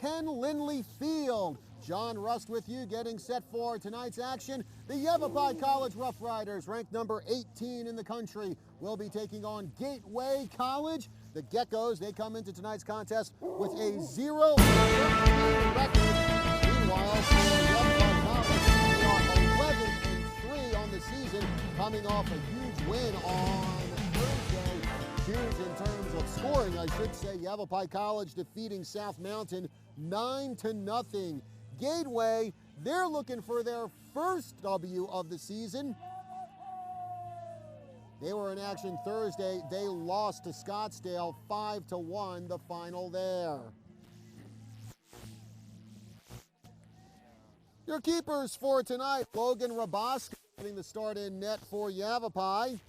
Ken Lindley Field. John Rust with you, getting set for tonight's action. The Yavapai College Rough Riders, ranked number 18 in the country, will be taking on Gateway College. The Geckos, they come into tonight's contest with a 0-13 record. Meanwhile, Yavapai College are 11-3 on the season, coming off a huge win on Thursday. Huge in terms of scoring, I should say. Yavapai College defeating South Mountain 9-0. Gateway, they're looking for their first W of the season. They were in action Thursday. They lost to Scottsdale 5-1, the final there. Your keepers for tonight, Logan Raboska getting the start in net for Yavapai.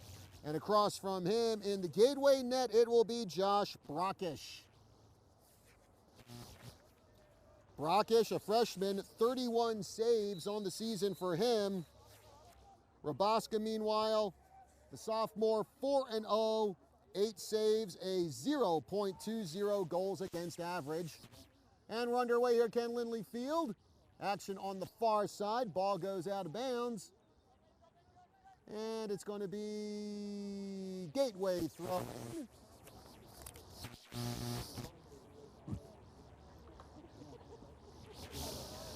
And across from him in the Gateway net, it will be Josh Brockish. Brockish, a freshman, 31 saves on the season for him. Raboska, meanwhile, the sophomore, 4-0, 8 saves, a 0.20 goals against average. And we're underway here, Ken Lindley Field. Action on the far side. Ball goes out of bounds. And it's going to be Gateway throw.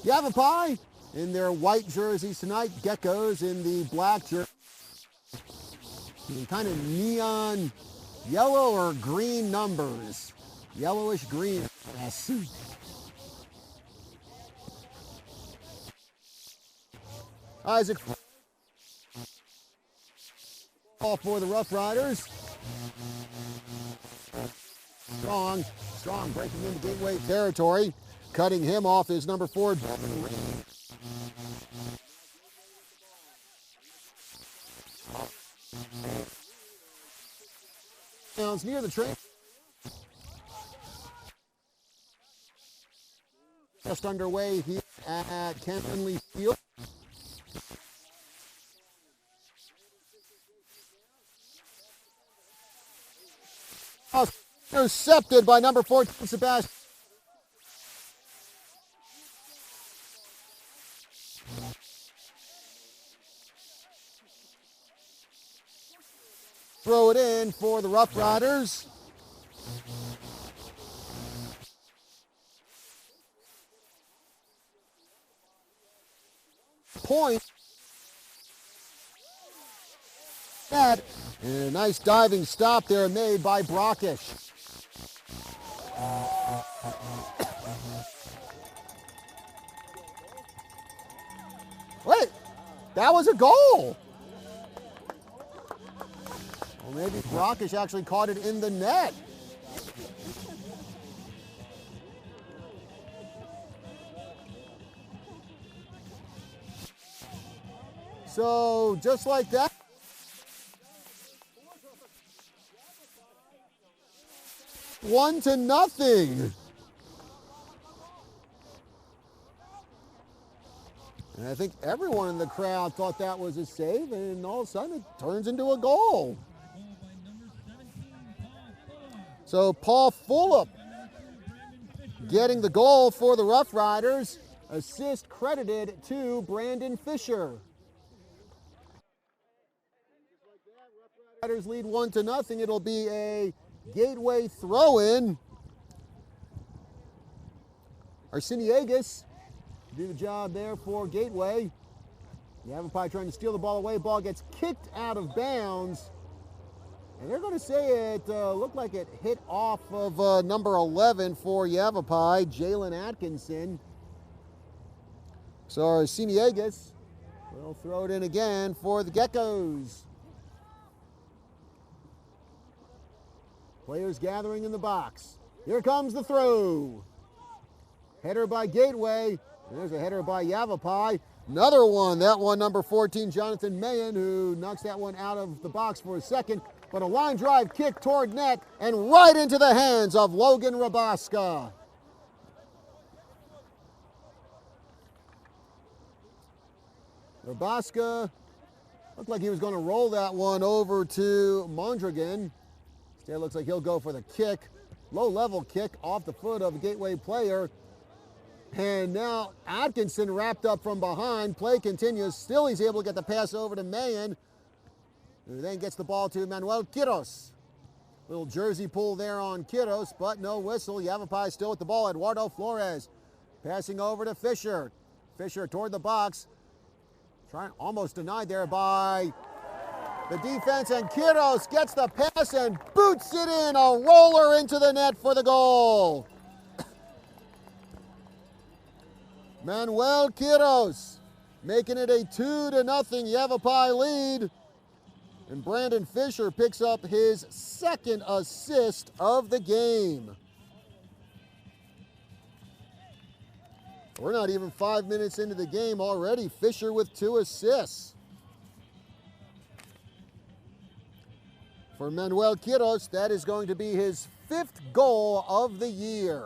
Yavapai in their white jerseys tonight. Geckos in the black jersey. Kind of neon yellow or green numbers. Yellowish green. Yes. Isaac off for the Rough Riders. Strong breaking into Gateway territory. Cutting him off is number 4. Sounds near the train. Just underway here at Ken Lindley Field. Intercepted by number 14, Sebastian. Throw it in for the Rough Riders. Point. That, and a nice diving stop there made by Brockish. Wait, that was a goal. Well, maybe Brockish actually caught it in the net. So, just like that. One to nothing. And I think everyone in the crowd thought that was a save, and all of a sudden it turns into a goal. So Paul Fulop getting the goal for the Rough Riders. Assist credited to Brandon Fisher. Rough Riders lead 1-0. It'll be a Gateway throw-in. Arseniegas do the job there for Gateway. Yavapai trying to steal the ball away. Ball gets kicked out of bounds. And they're going to say it looked like it hit off of number 11 for Yavapai, Jalen Atkinson. So Arseniegas will throw it in again for the Geckos. Players gathering in the box. Here comes the throw. Header by Gateway. And there's a header by Yavapai. Another one. That one, number 14, Jonathan Mayen, who knocks that one out of the box for a second. But a line drive kick toward net and right into the hands of Logan Raboska. Raboska looked like he was going to roll that one over to Mondragon. Instead, looks like he'll go for the kick. Low-level kick off the foot of a Gateway player. And now Atkinson wrapped up from behind. Play continues. Still he's able to get the pass over to Mayan, who then gets the ball to Manuel Quiros. Little jersey pull there on Quiros, but no whistle. Yavapai still with the ball. Eduardo Flores passing over to Fisher. Fisher toward the box. Almost denied there by the defense, and Quiros gets the pass and boots it in. A roller into the net for the goal. Manuel Quiros making it a 2-0 Yavapai lead. And Brandon Fisher picks up his second assist of the game. We're not even 5 minutes into the game already. Fisher with 2 assists. For Manuel Quiros, that is going to be his 5th goal of the year.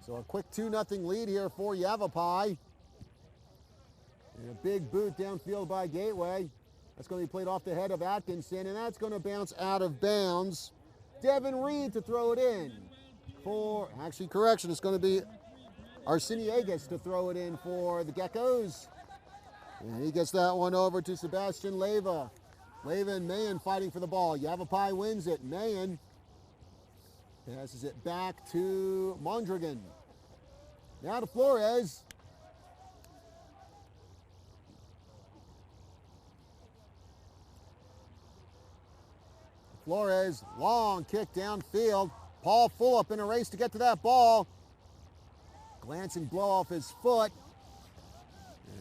So a quick 2-0 lead here for Yavapai. And a big boot downfield by Gateway. That's going to be played off the head of Atkinson, and that's going to bounce out of bounds. Devin Reed to throw it in. Actually, correction, it's going to be Arciniegas to throw it in for the Geckos. And he gets that one over to Sebastian Leyva. Leyva and Mayan fighting for the ball. Yavapai wins it. Mayan passes it back to Mondragon. Now to Flores. Flores, long kick downfield. Paul Fulop in a race to get to that ball. Glancing blow off his foot.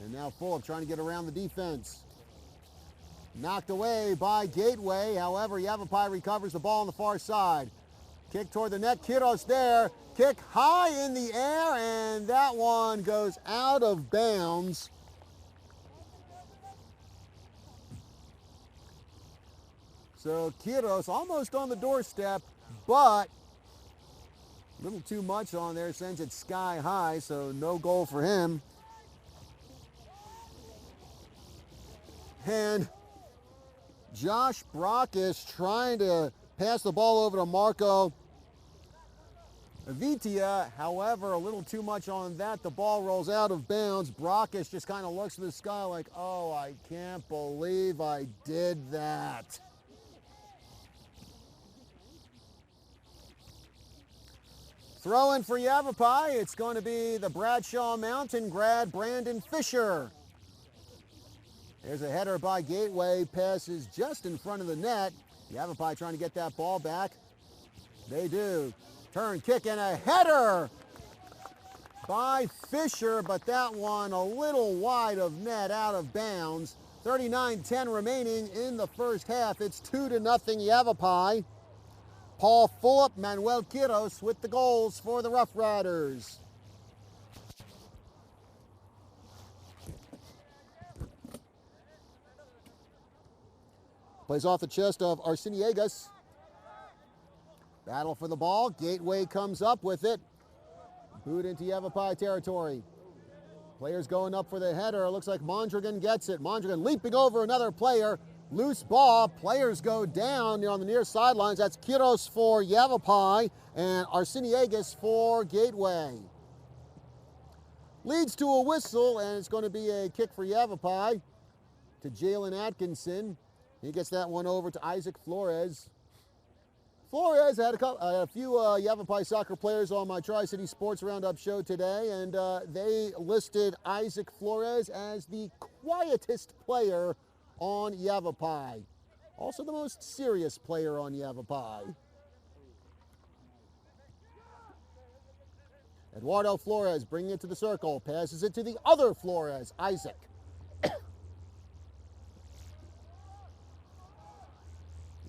And now Fulop trying to get around the defense. Knocked away by Gateway. However, Yavapai recovers the ball on the far side. Kick toward the net. Quiros there. Kick high in the air, and that one goes out of bounds. So Quiros almost on the doorstep, but a little too much on there, sends it sky high, so no goal for him. And Josh Brock is trying to pass the ball over to Marco Vitia. However, a little too much on that. The ball rolls out of bounds. Brockus just kind of looks to the sky like, oh, I can't believe I did that. Throw in for Yavapai, it's going to be the Bradshaw Mountain grad, Brandon Fisher. There's a header by Gateway, passes just in front of the net. Yavapai trying to get that ball back. They do. Turn, kick, and a header by Fisher, but that one a little wide of net, out of bounds. 39-10 remaining in the first half. It's 2-0 Yavapai. Paul Fulop, Manuel Quiros with the goals for the Rough Riders. Plays off the chest of Arciniegas. Battle for the ball. Gateway comes up with it. Boot into Yavapai territory. Players going up for the header. It looks like Mondragon gets it. Mondragon leaping over another player. Loose ball. Players go down on the near sidelines. That's Quiros for Yavapai and Arciniegas for Gateway. Leads to a whistle, and it's going to be a kick for Yavapai to Jalen Atkinson. He gets that one over to Isaac Flores. Flores had a few Yavapai soccer players on my Tri-City Sports Roundup show today, and they listed Isaac Flores as the quietest player on Yavapai. Also the most serious player on Yavapai. Eduardo Flores bringing it to the circle, passes it to the other Flores, Isaac.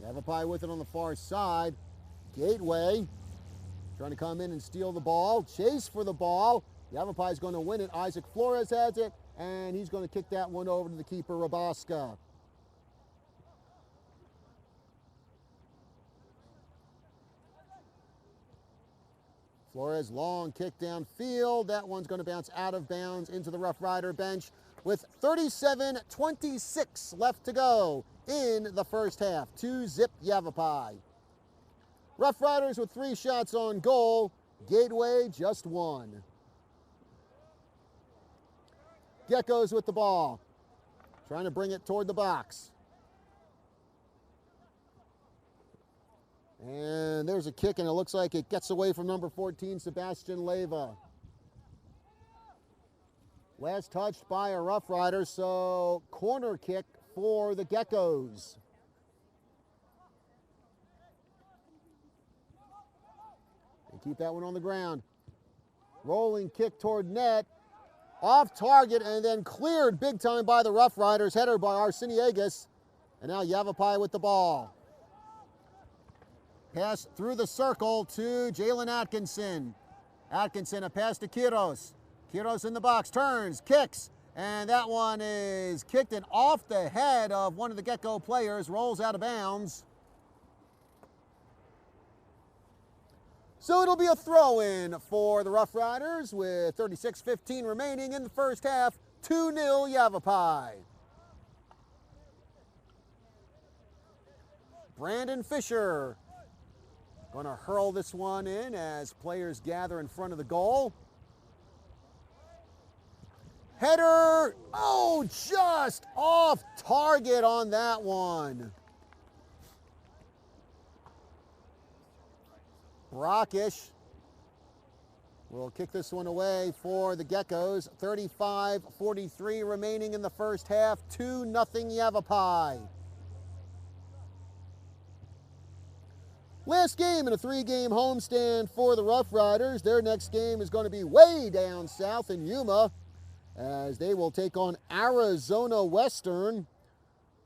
Yavapai with it on the far side. Gateway trying to come in and steal the ball. Chase for the ball. Yavapai is going to win it. Isaac Flores has it, and he's going to kick that one over to the keeper, Rabaska. Flores, long kick downfield. That one's going to bounce out of bounds into the Rough Rider bench with 37-26 left to go in the first half. 2-0 Yavapai. Rough Riders with 3 shots on goal. Gateway just one. Geckos with the ball. Trying to bring it toward the box. And there's a kick, and it looks like it gets away from number 14, Sebastian Leyva. Last touched by a Rough Rider, so corner kick for the Geckos. And keep that one on the ground. Rolling kick toward net. Off target and then cleared big time by the Rough Riders. Header by Arseniegas. And now Yavapai with the ball. Pass through the circle to Jalen Atkinson. Atkinson, a pass to Quiros. Quiros in the box, turns, kicks, and that one is kicked and off the head of one of the Gecko players, rolls out of bounds. So it'll be a throw-in for the Rough Riders with 36:15 remaining in the first half, 2-0 Yavapai. Brandon Fisher going to hurl this one in as players gather in front of the goal. Header, oh, just off target on that one. Brockish will kick this one away for the Geckos. 35:43 remaining in the first half, 2-0 Yavapai. Last game in a 3-game homestand for the Rough Riders. Their next game is going to be way down south in Yuma, as they will take on Arizona Western,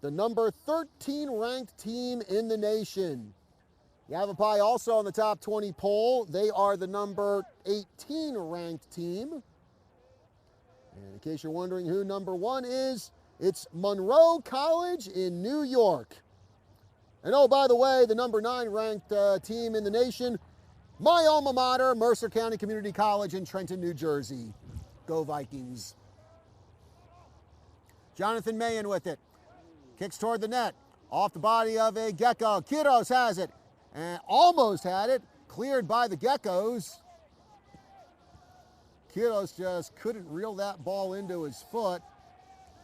the number 13 ranked team in the nation. Yavapai also on the top 20 poll. They are the number 18 ranked team. And in case you're wondering who number 1 is, it's Monroe College in New York. And oh, by the way, the number 9 ranked team in the nation, my alma mater, Mercer County Community College in Trenton, New Jersey. Go Vikings. Jonathan Mayen with it. Kicks toward the net. Off the body of a Gecko. Quiros has it. And almost had it. Cleared by the Geckos. Quiros just couldn't reel that ball into his foot.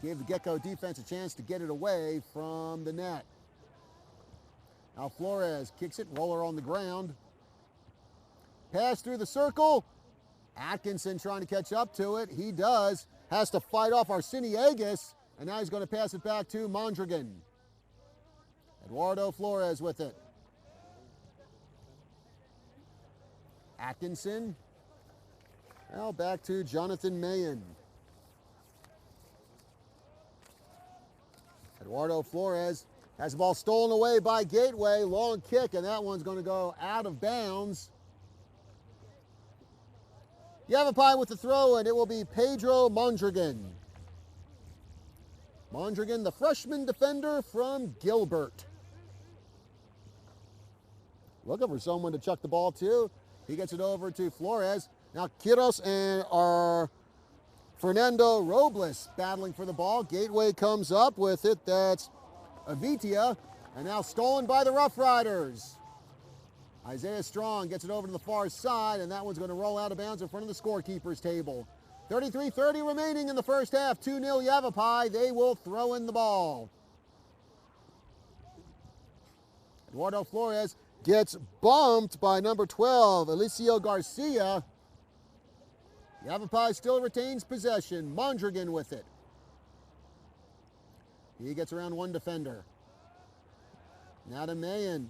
Gave the Gecko defense a chance to get it away from the net. Now Flores kicks it. Roller on the ground. Pass through the circle. Atkinson trying to catch up to it. He does. Has to fight off Arseniegas. And now he's going to pass it back to Mondragon. Eduardo Flores with it. Atkinson. Now back to Jonathan Mayen. Eduardo Flores has the ball stolen away by Gateway. Long kick, and that one's going to go out of bounds. Yavapai with the throw, and it will be Pedro Mondragon. Mondragon, the freshman defender from Gilbert. Looking for someone to chuck the ball to. He gets it over to Flores. Now Quiros and Fernando Robles battling for the ball. Gateway comes up with it. That's Avitia. And now stolen by the Rough Riders. Isaiah Strong gets it over to the far side, and that one's going to roll out of bounds in front of the scorekeeper's table. 33:30 remaining in the first half. 2-0 Yavapai. They will throw in the ball. Eduardo Flores gets bumped by number 12, Alicio Garcia. Yavapai still retains possession. Mondragon with it. He gets around one defender. Now to Mayen.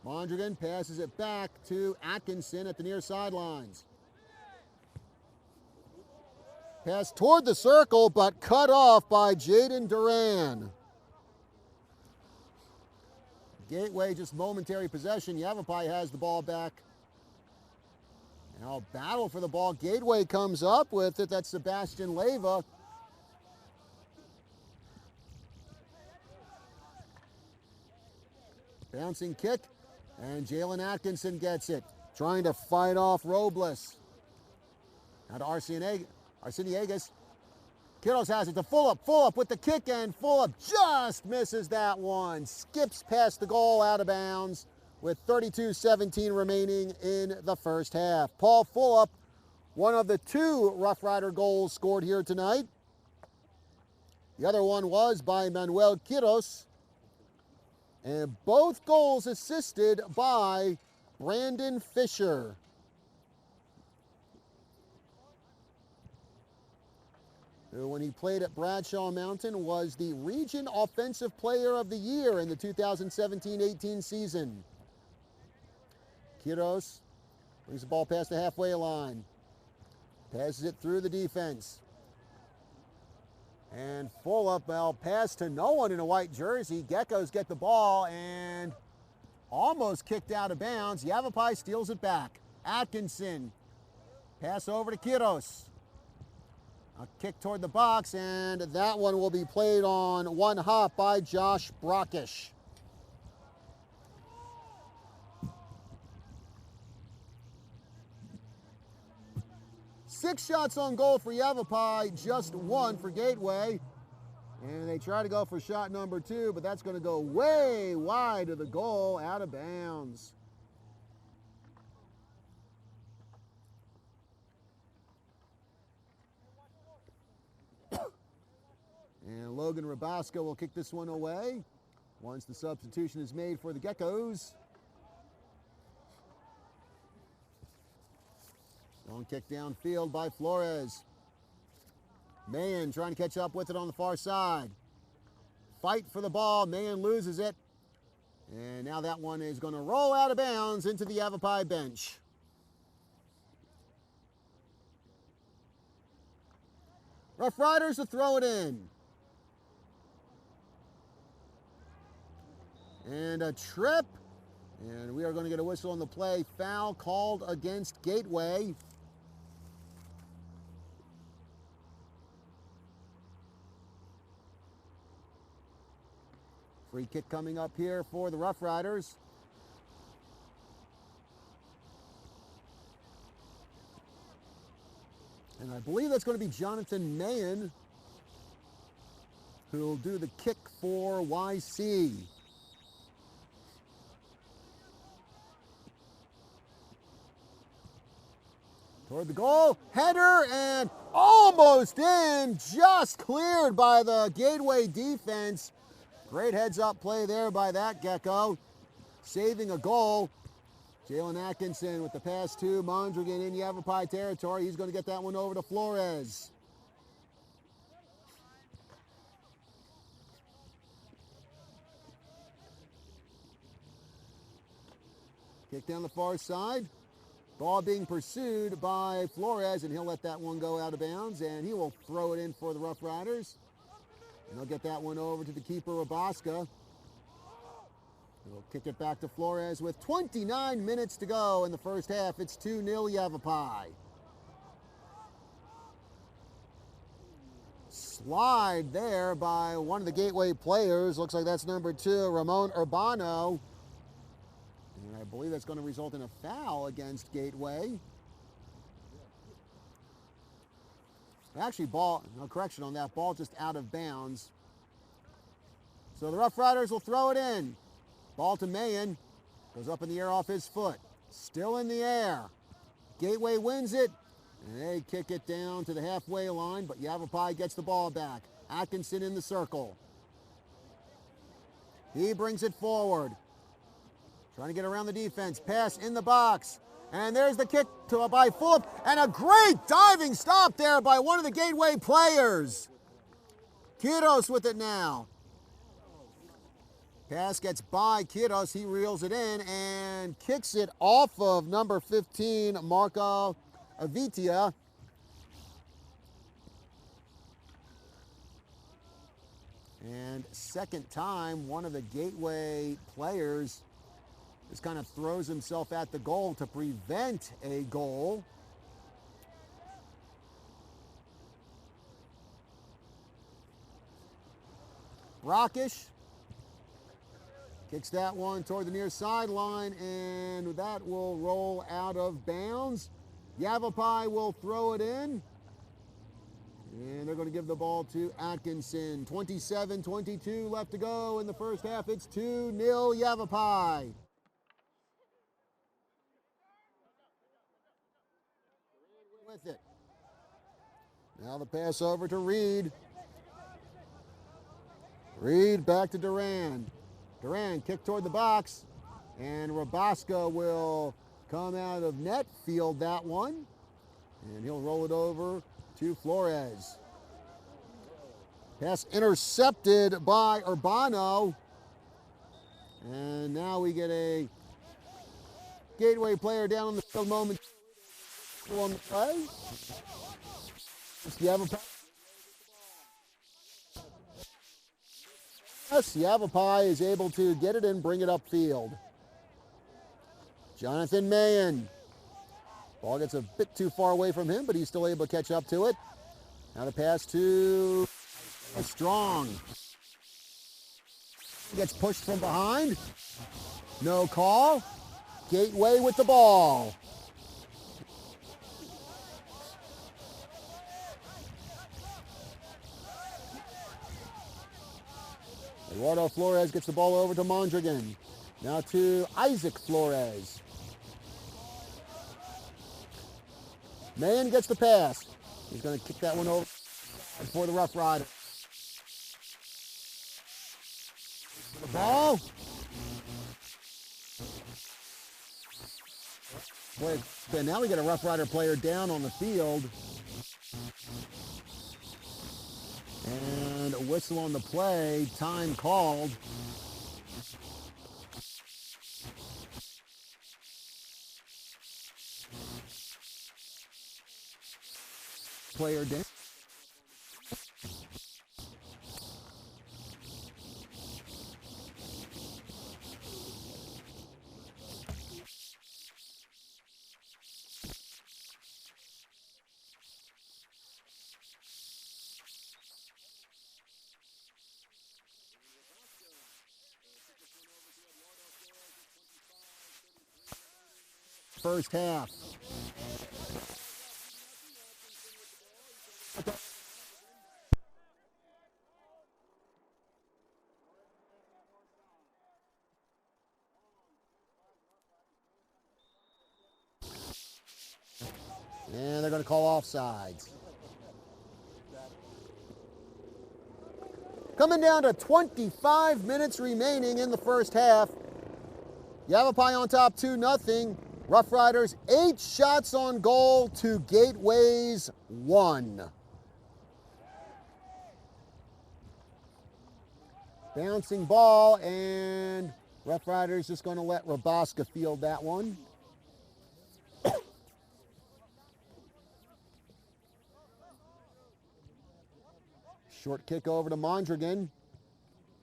Mondragon passes it back to Atkinson at the near sidelines. Pass toward the circle, but cut off by Jaden Duran. Gateway just momentary possession. Yavapai has the ball back. Now battle for the ball. Gateway comes up with it. That's Sebastian Leyva. Bouncing kick. And Jalen Atkinson gets it. Trying to fight off Robles. Now to Arseniegas. Quiros has it to Fulop with the kick, and Fulop just misses that one. Skips past the goal, out of bounds. with 32-17 remaining in the first half. Paul Fulop, one of the 2 Rough Rider goals scored here tonight. The other one was by Manuel Quiros. And both goals assisted by Brandon Fisher. Who, when he played at Bradshaw Mountain, was the Region Offensive Player of the Year in the 2017-18 season. Quiros brings the ball past the halfway line. Passes it through the defense. And Fulop, well, pass to no one in a white jersey. Geckos get the ball and almost kicked out of bounds. Yavapai steals it back. Atkinson. Pass over to Quiros. A kick toward the box, and that one will be played on one hop by Josh Brockish. Six shots on goal for Yavapai, just 1 for Gateway. And they try to go for shot number 2, but that's going to go way wide of the goal, out of bounds. And Logan Rabasco will kick this one away once the substitution is made for the Geckos. Long kick downfield by Flores. Mahan trying to catch up with it on the far side. Fight for the ball. Mahan loses it. And now that one is going to roll out of bounds into the Yavapai bench. Rough Riders will throw it in. And a trip. And we are going to get a whistle on the play. Foul called against Gateway. Free kick coming up here for the Rough Riders. And I believe that's going to be Jonathan Mahan who will do the kick for YC. Toward the goal, header, and almost in, just cleared by the Gateway defense. Great heads-up play there by that Gecko, saving a goal. Jalen Atkinson with the pass to Mondragon in Yavapai territory. He's going to get that one over to Flores. Kick down the far side. Ball being pursued by Flores, and he'll let that one go out of bounds, and he will throw it in for the Rough Riders. And they'll get that one over to the keeper, Rabasca. He'll kick it back to Flores with 29 minutes to go in the first half. It's 2-0 Yavapai. Slide there by one of the Gateway players. Looks like that's number 2, Ramon Urbano. And I believe that's going to result in a foul against Gateway. Actually, ball, no correction on that, ball just out of bounds. So the Rough Riders will throw it in. Ball to Mahan, goes up in the air off his foot. Still in the air. Gateway wins it, and they kick it down to the halfway line, but Yavapai gets the ball back. Atkinson in the circle. He brings it forward. Trying to get around the defense. Pass in the box. And there's the kick by Fulop. And a great diving stop there by one of the Gateway players. Quiros with it now. Pass gets by Quiros. He reels it in and kicks it off of number 15, Marco Avitia. And second time, one of the Gateway players just kind of throws himself at the goal to prevent a goal. Brockish kicks that one toward the near sideline, and that will roll out of bounds. Yavapai will throw it in, and they're going to give the ball to Atkinson. 27-22 left to go in the first half. It's 2-0 Yavapai. with it. Now the pass over to Reed. Reed back to Duran. Duran kick toward the box. And Rabaska will come out of net, field that one. And he'll roll it over to Flores. Pass intercepted by Urbano. And now we get a Gateway player down on the field moment on the play. Yavapai. Yes, Yavapai is able to get it in, bring it upfield. Jonathan Mayen. Ball gets a bit too far away from him, but he's still able to catch up to it. Now the pass to Strong. Gets pushed from behind. No call. Gateway with the ball. Eduardo Flores gets the ball over to Mondragon. Now to Isaac Flores. Mayen gets the pass. He's going to kick that one over for the Rough Riders. The ball. Boy, now we get a Rough Rider player down on the field. And a whistle on the play. Time called. Player down. First half. And they're going to call offsides. Coming down to 25 minutes remaining in the first half. Yavapai on top 2-0. Rough Riders 8 shots on goal to Gateway's 1. Bouncing ball, and Rough Riders just going to let Rabaska field that one. Short kick over to Mondragon,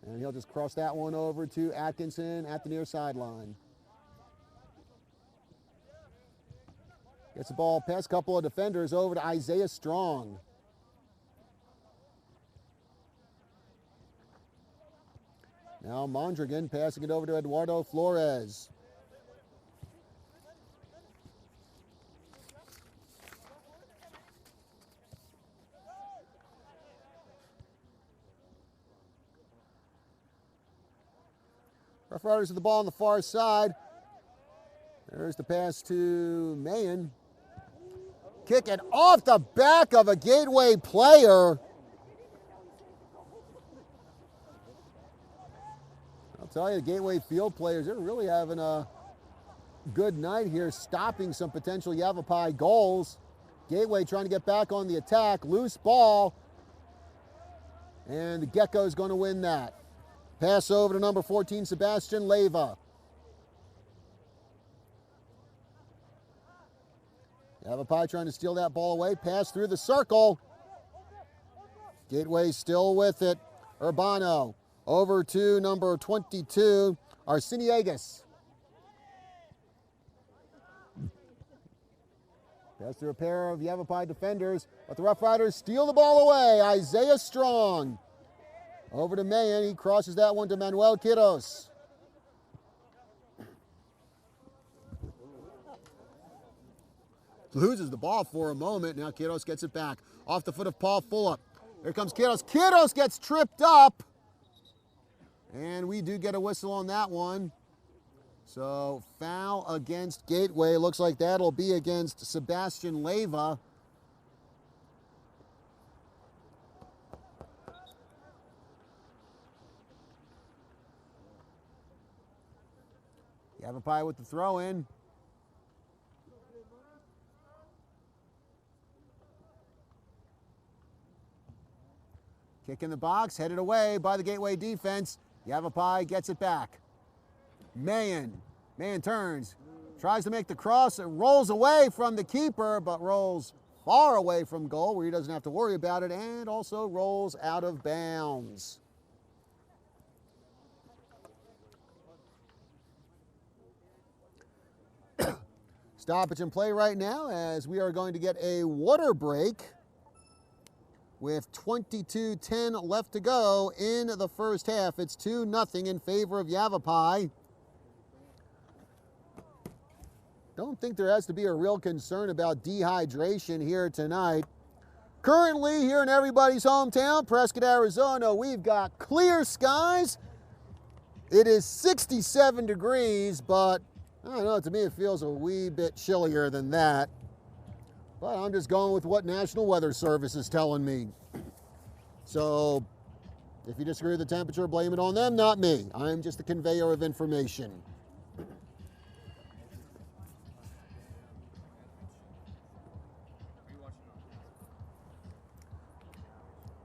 and he'll just cross that one over to Atkinson at the near sideline. Gets the ball past a couple of defenders over to Isaiah Strong. Now Mondragon passing it over to Eduardo Flores. Rough Riders with the ball on the far side. There's the pass to Mayen. Kick it off the back of a Gateway player. I'll tell you, the Gateway field players, they're really having a good night here, stopping some potential Yavapai goals. Gateway trying to get back on the attack. Loose ball. And the Gecko's going to win that. Pass over to number 14, Sebastian Leyva. Yavapai trying to steal that ball away. Pass through the circle. Gateway still with it. Urbano over to number 22, Arciniegas. Pass through a pair of Yavapai defenders, but the Rough Riders steal the ball away. Isaiah Strong over to Mayen. He crosses that one to Manuel Quiros. Loses the ball for a moment. Now Quiros gets it back. Off the foot of Paul Fulop. Here comes Quiros. Quiros gets tripped up. And we do get a whistle on that one. So foul against Gateway. Looks like that'll be against Sebastian Leyva. Yavapai with the throw in. Kick in the box, headed away by the Gateway defense. Yavapai gets it back. Mayan turns, tries to make the cross, it rolls away from the keeper, but rolls far away from goal where he doesn't have to worry about it, and also rolls out of bounds. Stoppage in play right now as we are going to get a water break with 22:10 left to go in the first half. It's 2-0 in favor of Yavapai. Don't think there has to be a real concern about dehydration here tonight. Currently, here in everybody's hometown, Prescott, Arizona, we've got clear skies. It is 67 degrees, but I don't know, to me it feels a wee bit chillier than that. But I'm just going with what National Weather Service is telling me. So, if you disagree with the temperature, blame it on them, not me. I'm just a conveyor of information.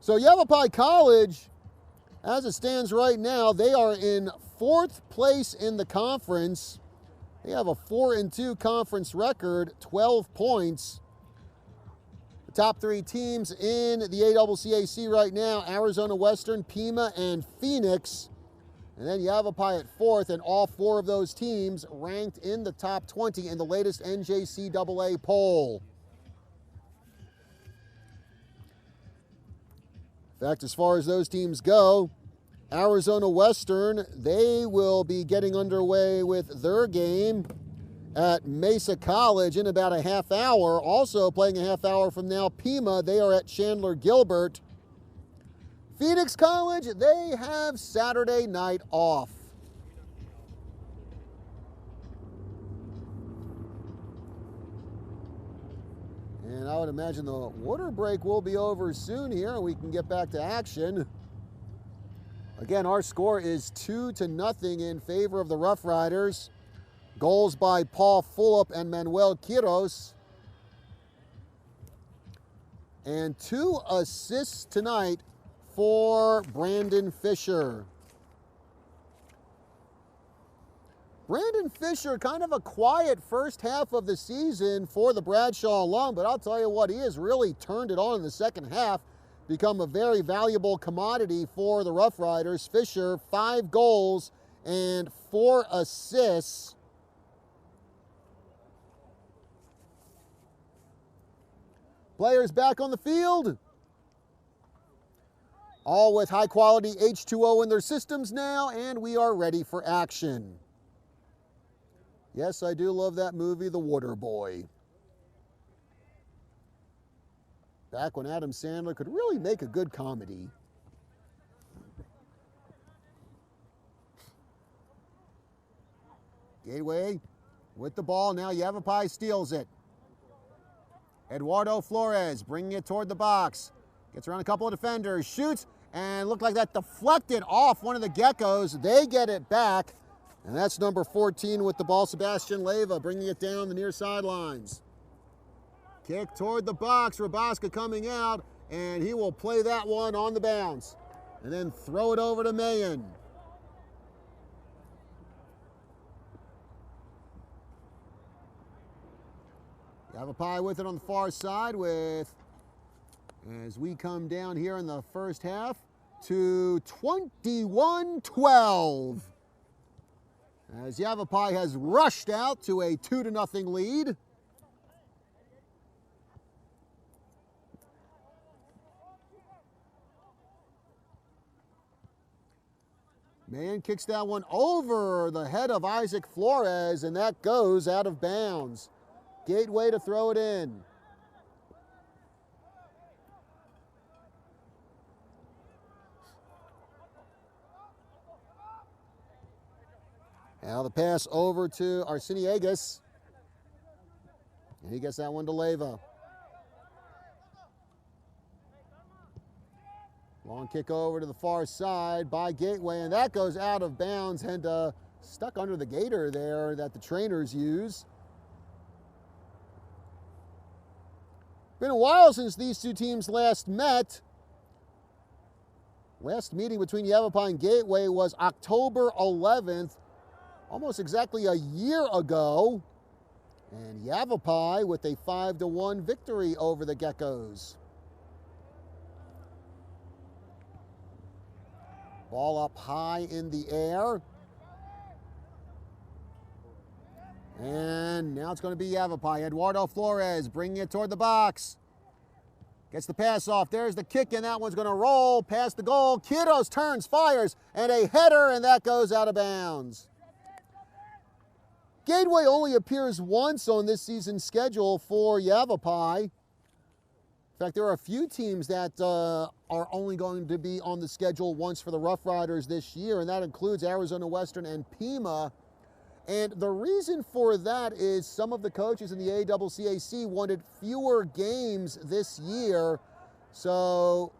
So Yavapai College, as it stands right now, they are in 4th place in the conference. They have a 4-2 conference record, 12 points. The top 3 teams in the ACCAC right now, Arizona Western, Pima, and Phoenix. And then Yavapai at 4th, and all 4 of those teams ranked in the top 20 in the latest NJCAA poll. In fact, as far as those teams go, Arizona Western, they will be getting underway with their game at Mesa College in about a half hour. Also playing a half hour from now, Pima, they are at Chandler Gilbert. Phoenix College, they have Saturday night off. And I would imagine the water break will be over soon here and we can get back to action. Again, our score is 2-0 in favor of the Rough Riders. Goals by Paul Fulop and Manuel Quiros. And 2 assists tonight for Brandon Fisher. Brandon Fisher, kind of a quiet first half of the season for the Bradshaw alum, but I'll tell you what, he has really turned it on in the second half, become a very valuable commodity for the Rough Riders. Fisher, 5 goals and 4 assists. Players back on the field. All with high quality H2O in their systems now, and we are ready for action. Yes, I do love that movie, The Water Boy. Back when Adam Sandler could really make a good comedy. Gateway with the ball. Now Yavapai steals it. Eduardo Flores bringing it toward the box. Gets around a couple of defenders. Shoots, and looked like that deflected off one of the Geckos. They get it back. And that's number 14 with the ball, Sebastian Leyva, bringing it down the near sidelines. Kick toward the box, Rabaska coming out, and he will play that one on the bounce. And then throw it over to Mayan. Yavapai with it on the far side as we come down here in the first half to 21-12. As Yavapai has rushed out to a 2-0 lead. Man kicks that one over the head of Isaac Flores, and that goes out of bounds. Gateway to throw it in. Now the pass over to Arciniegas. And he gets that one to Leyva. Long kick over to the far side by Gateway, and that goes out of bounds, and Stuck under the gator there that the trainers use. Been a while since these two teams last met. Last meeting between Yavapai and Gateway was October 11th, almost exactly a year ago. And Yavapai with a 5-1 victory over the Geckos. Ball up high in the air. And now it's going to be Yavapai. Eduardo Flores bringing it toward the box. Gets the pass off. There's the kick, and that one's going to roll past the goal. Kiddos turns, fires, and a header, and that goes out of bounds. Gateway only appears once on this season's schedule for Yavapai. In fact, there are a few teams that are only going to be on the schedule once for the Rough Riders this year, and that includes Arizona Western and Pima. And the reason for that is some of the coaches in the ACCAC wanted fewer games this year. So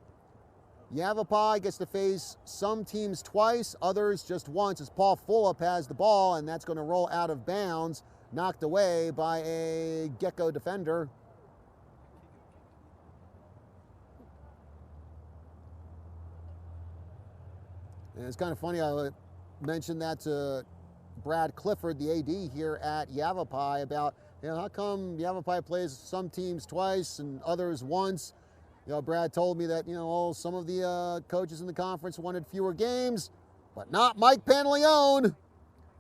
Yavapai gets to face some teams twice, others just once, as Paul Fulop has the ball, and that's going to roll out of bounds, knocked away by a Gecko defender. And it's kind of funny, I mentioned that to Brad Clifford, the AD here at Yavapai, about, how come Yavapai plays some teams twice and others once? Brad told me that, some of the coaches in the conference wanted fewer games, but not Mike Pantaleone,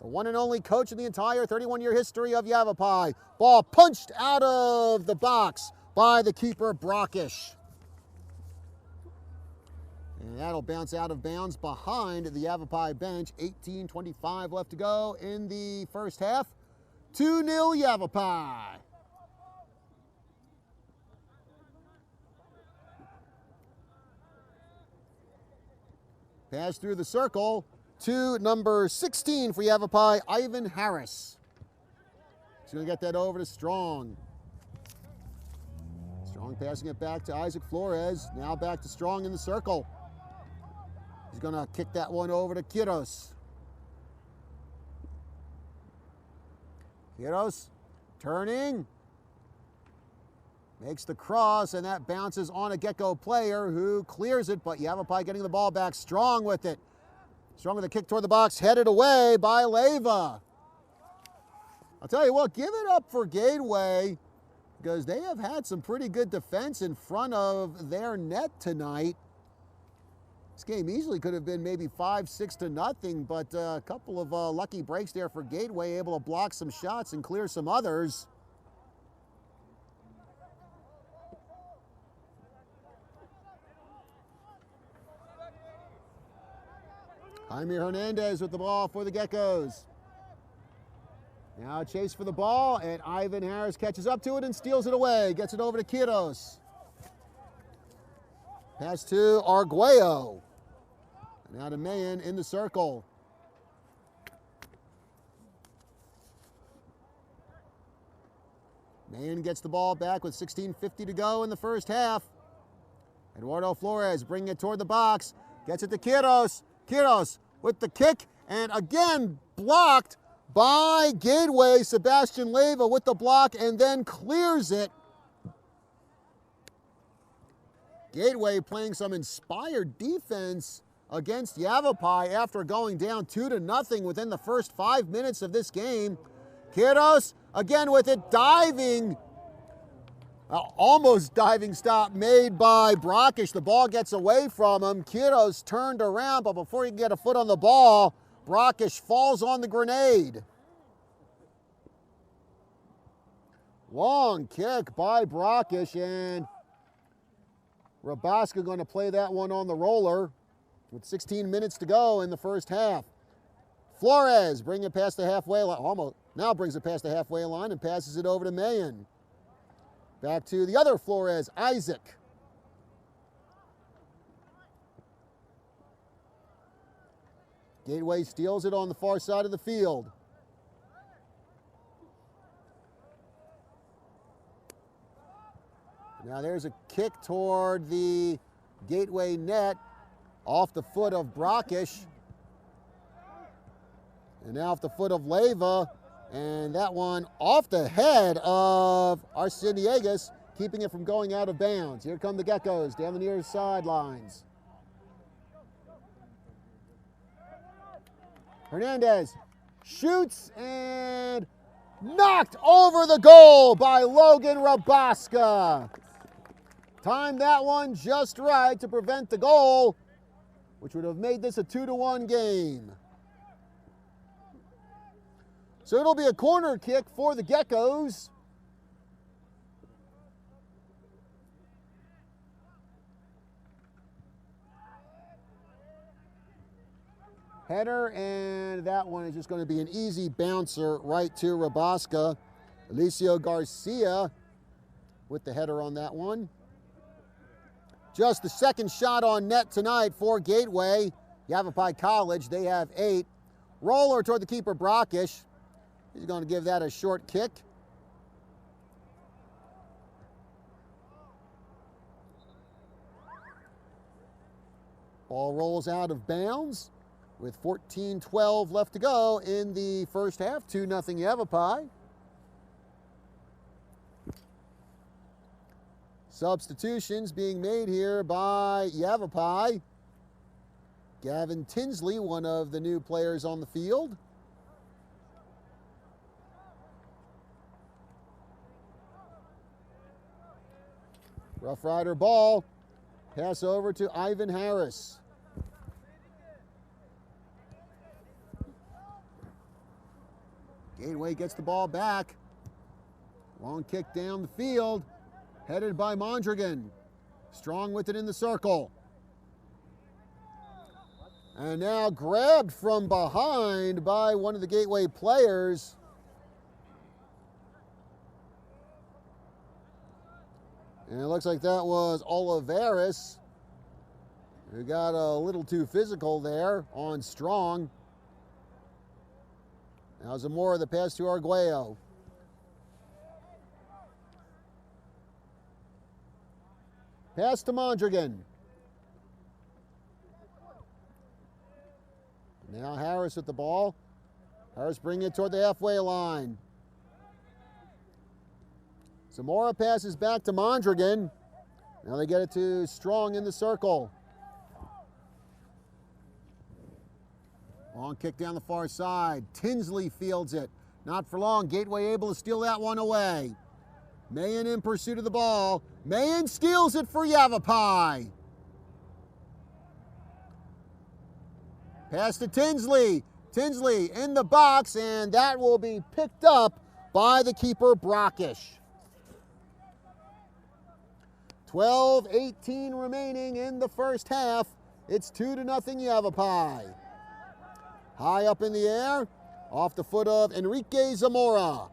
the one and only coach in the entire 31-year history of Yavapai. Ball punched out of the box by the keeper, Brockish. And that'll bounce out of bounds behind the Yavapai bench. 18:25 left to go in the first half. 2-0 Yavapai. Pass through the circle to number 16 for Yavapai, Ivan Harris. He's going to get that over to Strong. Strong passing it back to Isaac Flores. Now back to Strong in the circle. He's going to kick that one over to Quiros. Quiros turning. Makes the cross, and that bounces on a Gecko player who clears it, but Yavapai getting the ball back. Strong with it. Strong with a kick toward the box, headed away by Leyva. I'll tell you what, give it up for Gateway, because they have had some pretty good defense in front of their net tonight. This game easily could have been maybe 5-6-0, but a couple of lucky breaks there for Gateway, able to block some shots and clear some others. Jaime Hernandez with the ball for the Geckos. Now a chase for the ball, and Ivan Harris catches up to it and steals it away. Gets it over to Quiros. Pass to Arguello. Now to Mayan in the circle. Mayan gets the ball back with 16:50 to go in the first half. Eduardo Flores bringing it toward the box. Gets it to Quiros. Quiros with the kick, and again blocked by Gateway. Sebastian Leyva with the block and then clears it. Gateway playing some inspired defense against Yavapai after going down 2-0 within the first 5 minutes of this game. Quiros again with it, diving, almost diving stop made by Brockish. The ball gets away from him. Quiros turned around, but before he can get a foot on the ball, Brockish falls on the grenade. Long kick by Brockish, and Rabaska going to play that one on the roller with 16 minutes to go in the first half. Flores bring it past the halfway line, almost now brings it past the halfway line and passes it over to Mayan. Back to the other Flores, Isaac. Gateway steals it on the far side of the field. Now there's a kick toward the Gateway net off the foot of Brockish. And now off the foot of Leyva, and that one off the head of Arseniegas, keeping it from going out of bounds. Here come the Geckos down the near sidelines. Hernandez shoots and knocked over the goal by Logan Rabaska. Timed that one just right to prevent the goal, which would have made this a 2-1 game. So it'll be a corner kick for the Geckos. Header, and that one is just going to be an easy bouncer right to Rabaska. Alicio Garcia with the header on that one. Just the second shot on net tonight for Gateway. Yavapai College, they have 8. Roller toward the keeper, Brockish. He's going to give that a short kick. Ball rolls out of bounds with 14-12 left to go in the first half. 2-0 Yavapai. Substitutions being made here by Yavapai. Gavin Tinsley, one of the new players on the field. Rough Rider ball. Pass over to Ivan Harris. Gateway gets the ball back. Long kick down the field. Headed by Mondragon. Strong with it in the circle. And now grabbed from behind by one of the Gateway players. And it looks like that was Olivares, who got a little too physical there on Strong. Now Zamora the pass to Arguello. Pass to Mondragon. Now Harris with the ball. Harris bringing it toward the halfway line. Zamora passes back to Mondragon. Now they get it to Strong in the circle. Long kick down the far side. Tinsley fields it. Not for long. Gateway able to steal that one away. Mayen in pursuit of the ball. Mayen steals it for Yavapai. Pass to Tinsley. Tinsley in the box, and that will be picked up by the keeper, Brockish. 12:18 remaining in the first half. It's 2-0 Yavapai. High up in the air, off the foot of Enrique Zamora.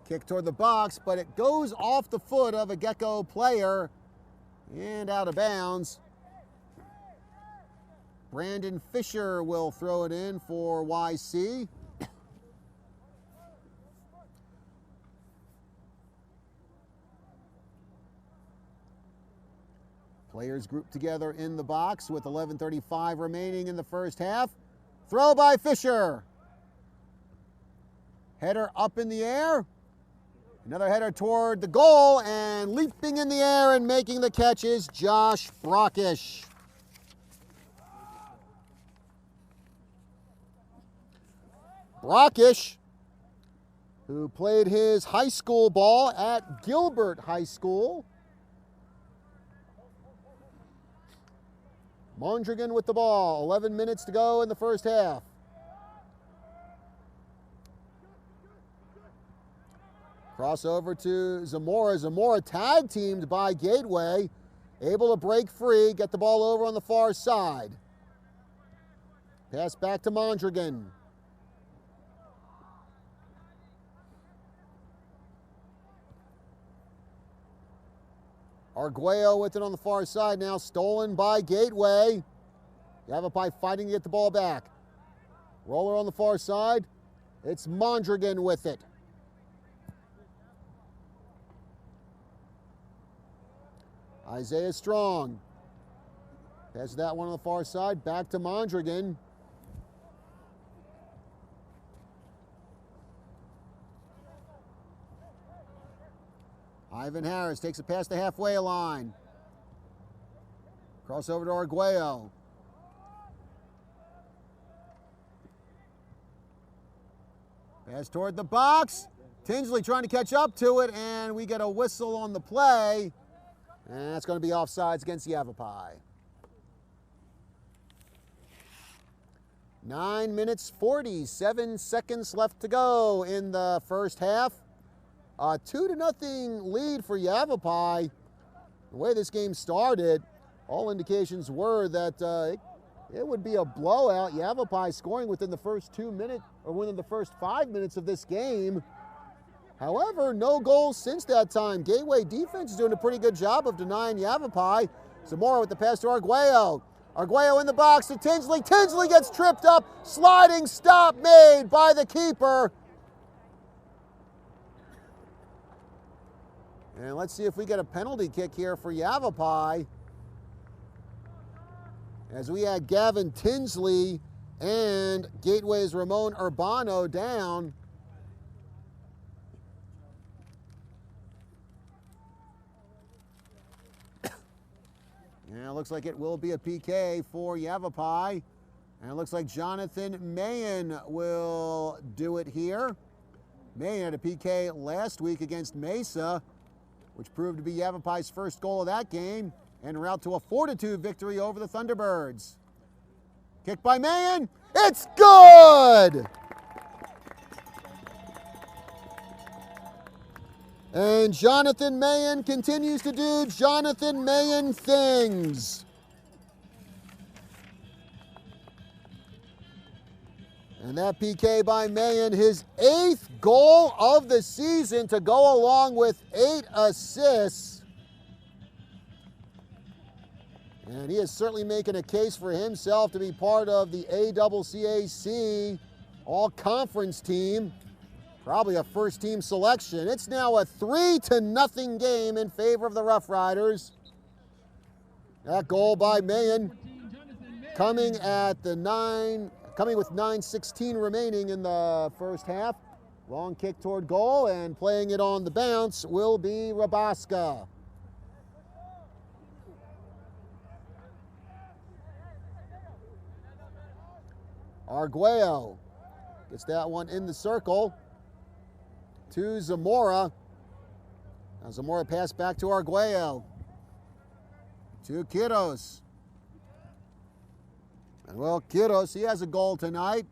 Kick toward the box, but it goes off the foot of a Gecko player and out of bounds. Brandon Fisher will throw it in for YC. Players grouped together in the box with 11:35 remaining in the first half. Throw by Fisher. Header up in the air. Another header toward the goal, and leaping in the air and making the catch is Josh Brockish. Brockish, who played his high school ball at Gilbert High School. Mondragon with the ball, 11 minutes to go in the first half. Crossover to Zamora. Zamora tag teamed by Gateway, able to break free, get the ball over on the far side. Pass back to Mondragon. Arguello with it on the far side now, stolen by Gateway. Yavapai fighting to get the ball back. Roller on the far side. It's Mondragon with it. Isaiah Strong. Pass that one on the far side. Back to Mondragon. Ivan Harris takes it past the halfway line. Cross over to Arguello. Pass toward the box. Tinsley trying to catch up to it, and we get a whistle on the play. And that's going to be offsides against Yavapai. 9 minutes, 47 seconds left to go in the first half. 2-0 lead for Yavapai. The way this game started, all indications were that it would be a blowout. Yavapai scoring within the first 2 minutes, or within the first 5 minutes of this game. However, no goals since that time. Gateway defense is doing a pretty good job of denying Yavapai. Zamora with the pass to Arguello. Arguello in the box to Tinsley. Tinsley gets tripped up. Sliding stop made by the keeper. And let's see if we get a penalty kick here for Yavapai, as we had Gavin Tinsley and Gateway's Ramon Urbano down. Yeah, it looks like it will be a PK for Yavapai. And it looks like Jonathan Mayen will do it here. Mayen had a PK last week against Mesa, which proved to be Yavapai's first goal of that game, en route to a 4-2 victory over the Thunderbirds. Kick by Mayen. It's good! And Jonathan Mayen continues to do Jonathan Mayen things. And that PK by Mayen, his 8th goal of the season, to go along with 8 assists. And he is certainly making a case for himself to be part of the ACCAC all-conference team. Probably a first-team selection. It's now a 3-0 game in favor of the Rough Riders. That goal by Mayen coming with 9:16 remaining in the first half. Long kick toward goal, and playing it on the bounce will be Rabaska. Arguello gets that one in the circle to Zamora. Now Zamora pass back to Arguello. To Quiros. And well, Quiros, he has a goal tonight.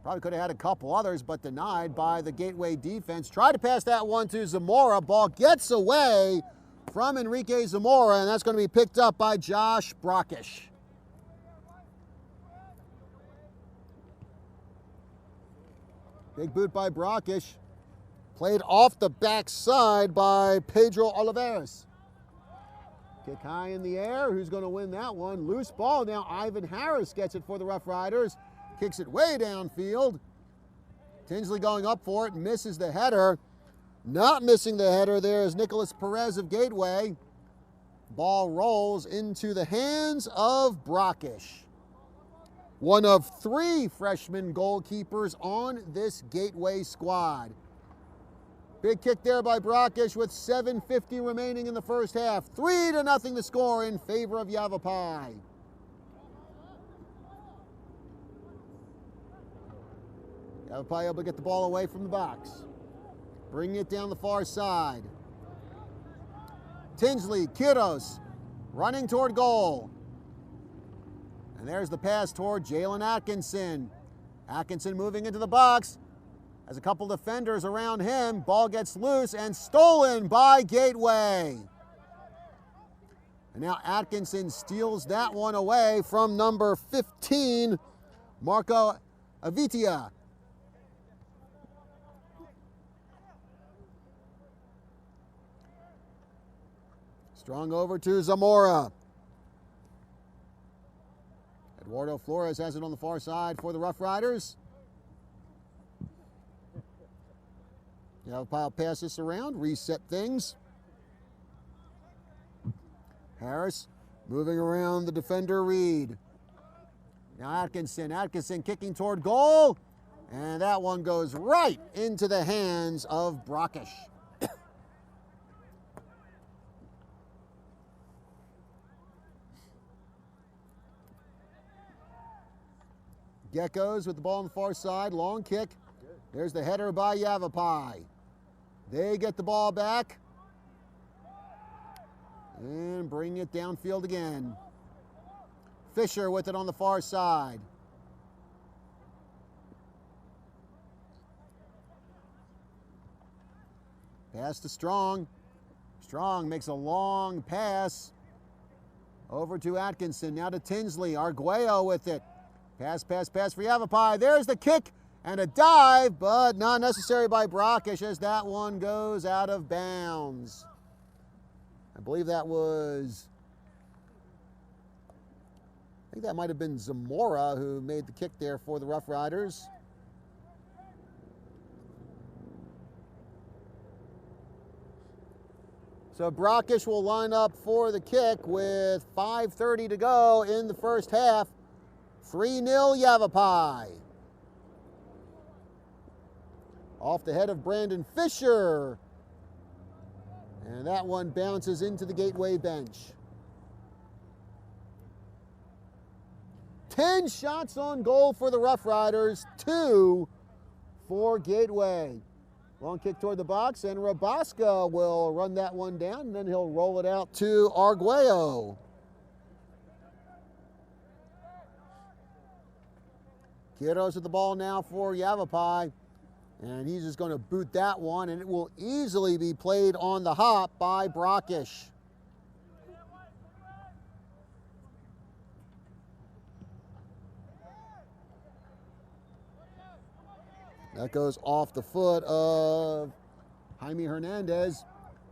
Probably could have had a couple others, but denied by the Gateway defense. Tried to pass that one to Zamora. Ball gets away from Enrique Zamora, and that's going to be picked up by Josh Brockish. Big boot by Brockish. Played off the backside by Pedro Oliveras. Kick high in the air. Who's going to win that one? Loose ball. Now Ivan Harris gets it for the Rough Riders. Kicks it way downfield. Tinsley going up for it. Misses the header. Not missing the header there is Nicholas Perez of Gateway. Ball rolls into the hands of Brockish. One of 3 freshman goalkeepers on this Gateway squad. Big kick there by Brockish with 7:50 remaining in the first half. 3-0 the score in favor of Yavapai. Yavapai able to get the ball away from the box. Bringing it down the far side. Tinsley, Quiros, running toward goal. And there's the pass toward Jalen Atkinson. Atkinson moving into the box. Has a couple defenders around him. Ball gets loose and stolen by Gateway. And now Atkinson steals that one away from number 15, Marco Avitia. Strong over to Zamora. Eduardo Flores has it on the far side for the Rough Riders. Yavapai pass this around, reset things. Harris moving around the defender Reed. Now Atkinson kicking toward goal, and that one goes right into the hands of Brockish. Geckos with the ball on the far side, long kick. There's the header by Yavapai. They get the ball back and bring it downfield again. Fisher with it on the far side. Pass to Strong. Strong makes a long pass over to Atkinson. Now to Tinsley. Arguello with it. Pass for Yavapai. There's the kick and a dive, but not necessary by Brockish as that one goes out of bounds. I believe that was, I think that might have been Zamora who made the kick there for the Rough Riders. So Brockish will line up for the kick with 5:30 to go in the first half. 3-0 Yavapai. Off the head of Brandon Fisher. And that one bounces into the Gateway bench. 10 shots on goal for the Rough Riders, 2 for Gateway. Long kick toward the box, and Rabaska will run that one down, and then he'll roll it out to Arguello. Quiros with the ball now for Yavapai, and he's just going to boot that one, and it will easily be played on the hop by Brockish. That goes off the foot of Jaime Hernandez.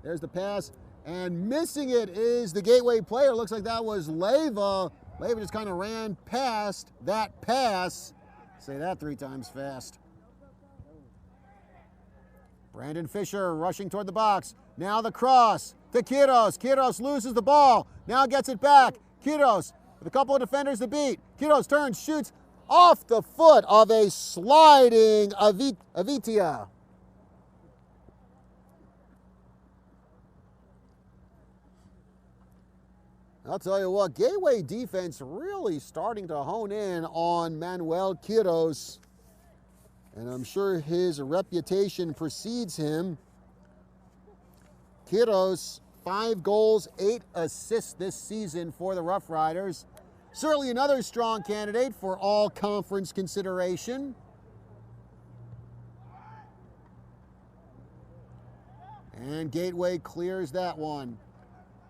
There's the pass, and missing it is the Gateway player. Looks like that was Leyva. Leyva just kind of ran past that pass. Say that 3 times fast. Brandon Fisher rushing toward the box. Now the cross to Quiros. Quiros loses the ball. Now gets it back. Quiros with a couple of defenders to beat. Quiros turns, shoots off the foot of a sliding Avitia. I'll tell you what, Gateway defense really starting to hone in on Manuel Quiros. And I'm sure his reputation precedes him. Quiros, 5 goals, 8 assists this season for the Rough Riders. Certainly another strong candidate for all conference consideration. And Gateway clears that one.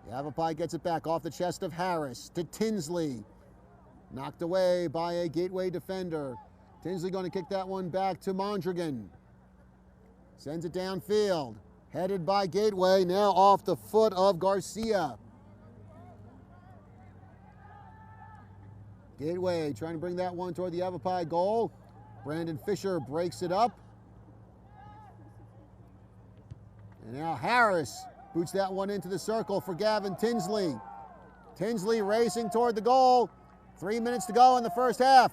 Yavapai gets it back off the chest of Harris to Tinsley. Knocked away by a Gateway defender. Tinsley going to kick that one back to Mondragon. Sends it downfield. Headed by Gateway, now off the foot of Garcia. Gateway trying to bring that one toward the Yavapai goal. Brandon Fisher breaks it up. And now Harris boots that one into the circle for Gavin Tinsley. Tinsley racing toward the goal. 3 minutes to go in the first half.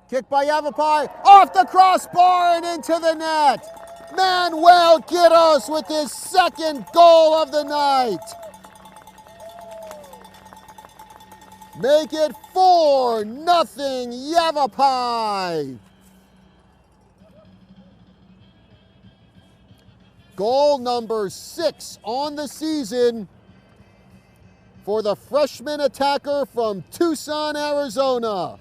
Kick by Yavapai, off the crossbar and into the net. Manuel Quiros with his 2nd goal of the night. Make it 4-0 Yavapai. Goal number 6 on the season for the freshman attacker from Tucson, Arizona.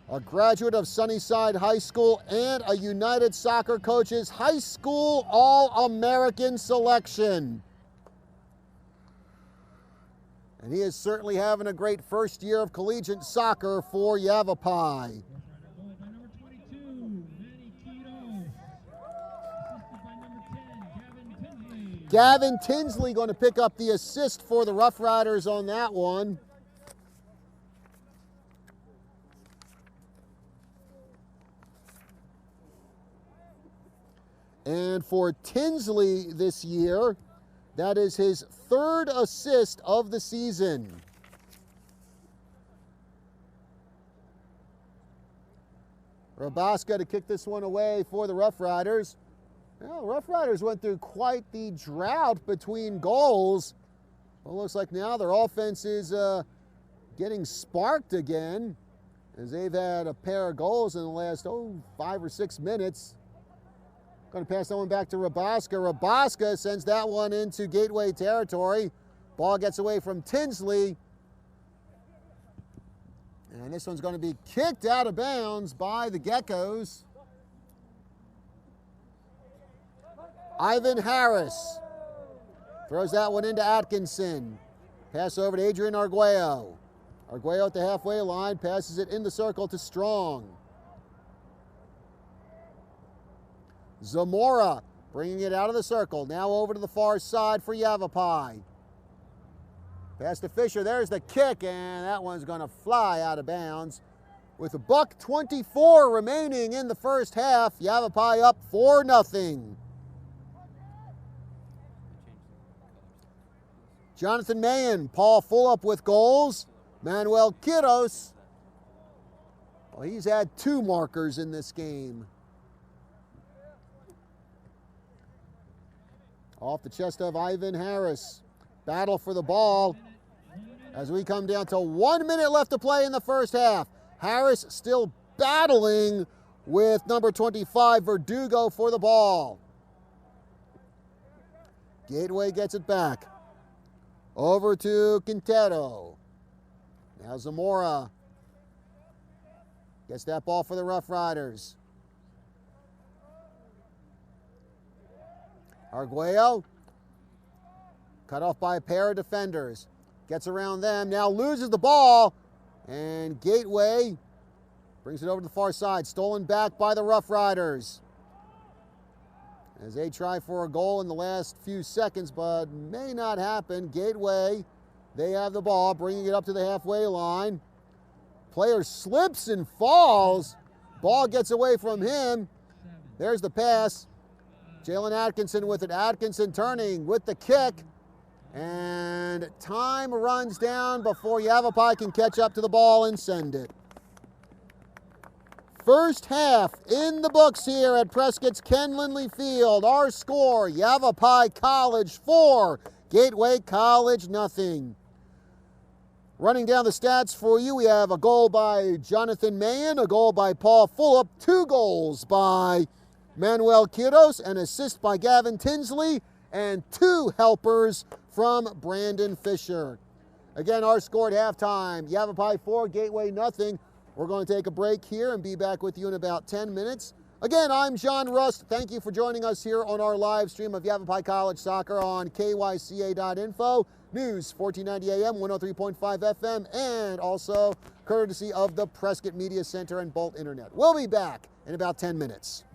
A graduate of Sunnyside High School and a United Soccer Coaches High School All-American selection. And he is certainly having a great first year of collegiate soccer for Yavapai. Gavin Tinsley going to pick up the assist for the Rough Riders on that one. And And for Tinsley this year, that is his 3rd assist of the season. Rabaska to kick this one away for the Rough Riders. Well, Rough Riders went through quite the drought between goals. Well, looks like now their offense is getting sparked again, as they've had a pair of goals in the last 5 or 6 minutes. Going to pass that one back to Rabaska. Rabaska sends that one into Gateway territory. Ball gets away from Tinsley. And this one's going to be kicked out of bounds by the Geckos. Ivan Harris throws that one into Atkinson. Pass over to Adrian Arguello. Arguello at the halfway line, passes it in the circle to Strong. Zamora bringing it out of the circle. Now over to the far side for Yavapai. Pass to Fisher. There's the kick, and that one's going to fly out of bounds. With $1:24 remaining in the first half, Yavapai up 4-0. Jonathan Mayen, Paul Fulop with goals. Manuel Quiros, well, he's had 2 markers in this game. Off the chest of Ivan Harris. Battle for the ball as we come down to 1 minute left to play in the first half. Harris still battling with number 25, Verdugo, for the ball. Gateway gets it back. Over to Quintero. Now Zamora gets that ball for the Rough Riders. Arguello, cut off by a pair of defenders. Gets around them, now loses the ball, and Gateway brings it over to the far side. Stolen back by the Rough Riders, as they try for a goal in the last few seconds, but may not happen. Gateway, they have the ball, bringing it up to the halfway line. Player slips and falls. Ball gets away from him. There's the pass. Jalen Atkinson with it. Atkinson turning with the kick. And time runs down before Yavapai can catch up to the ball and send it. First half in the books here at Prescott's Ken Lindley Field. Our score, Yavapai College 4, Gateway College 0. Running down the stats for you, we have a goal by Jonathan Mayen, a goal by Paul Fulop, 2 goals by Manuel Quiros, an assist by Gavin Tinsley, and 2 helpers from Brandon Fisher. Again, our score at halftime, Yavapai 4, Gateway 0. We're going to take a break here and be back with you in about 10 minutes. Again, I'm John Rust. Thank you for joining us here on our live stream of Yavapai College Soccer on kyca.info, News 1490 AM, 103.5 FM, and also courtesy of the Prescott Media Center and Bolt Internet. We'll be back in about 10 minutes.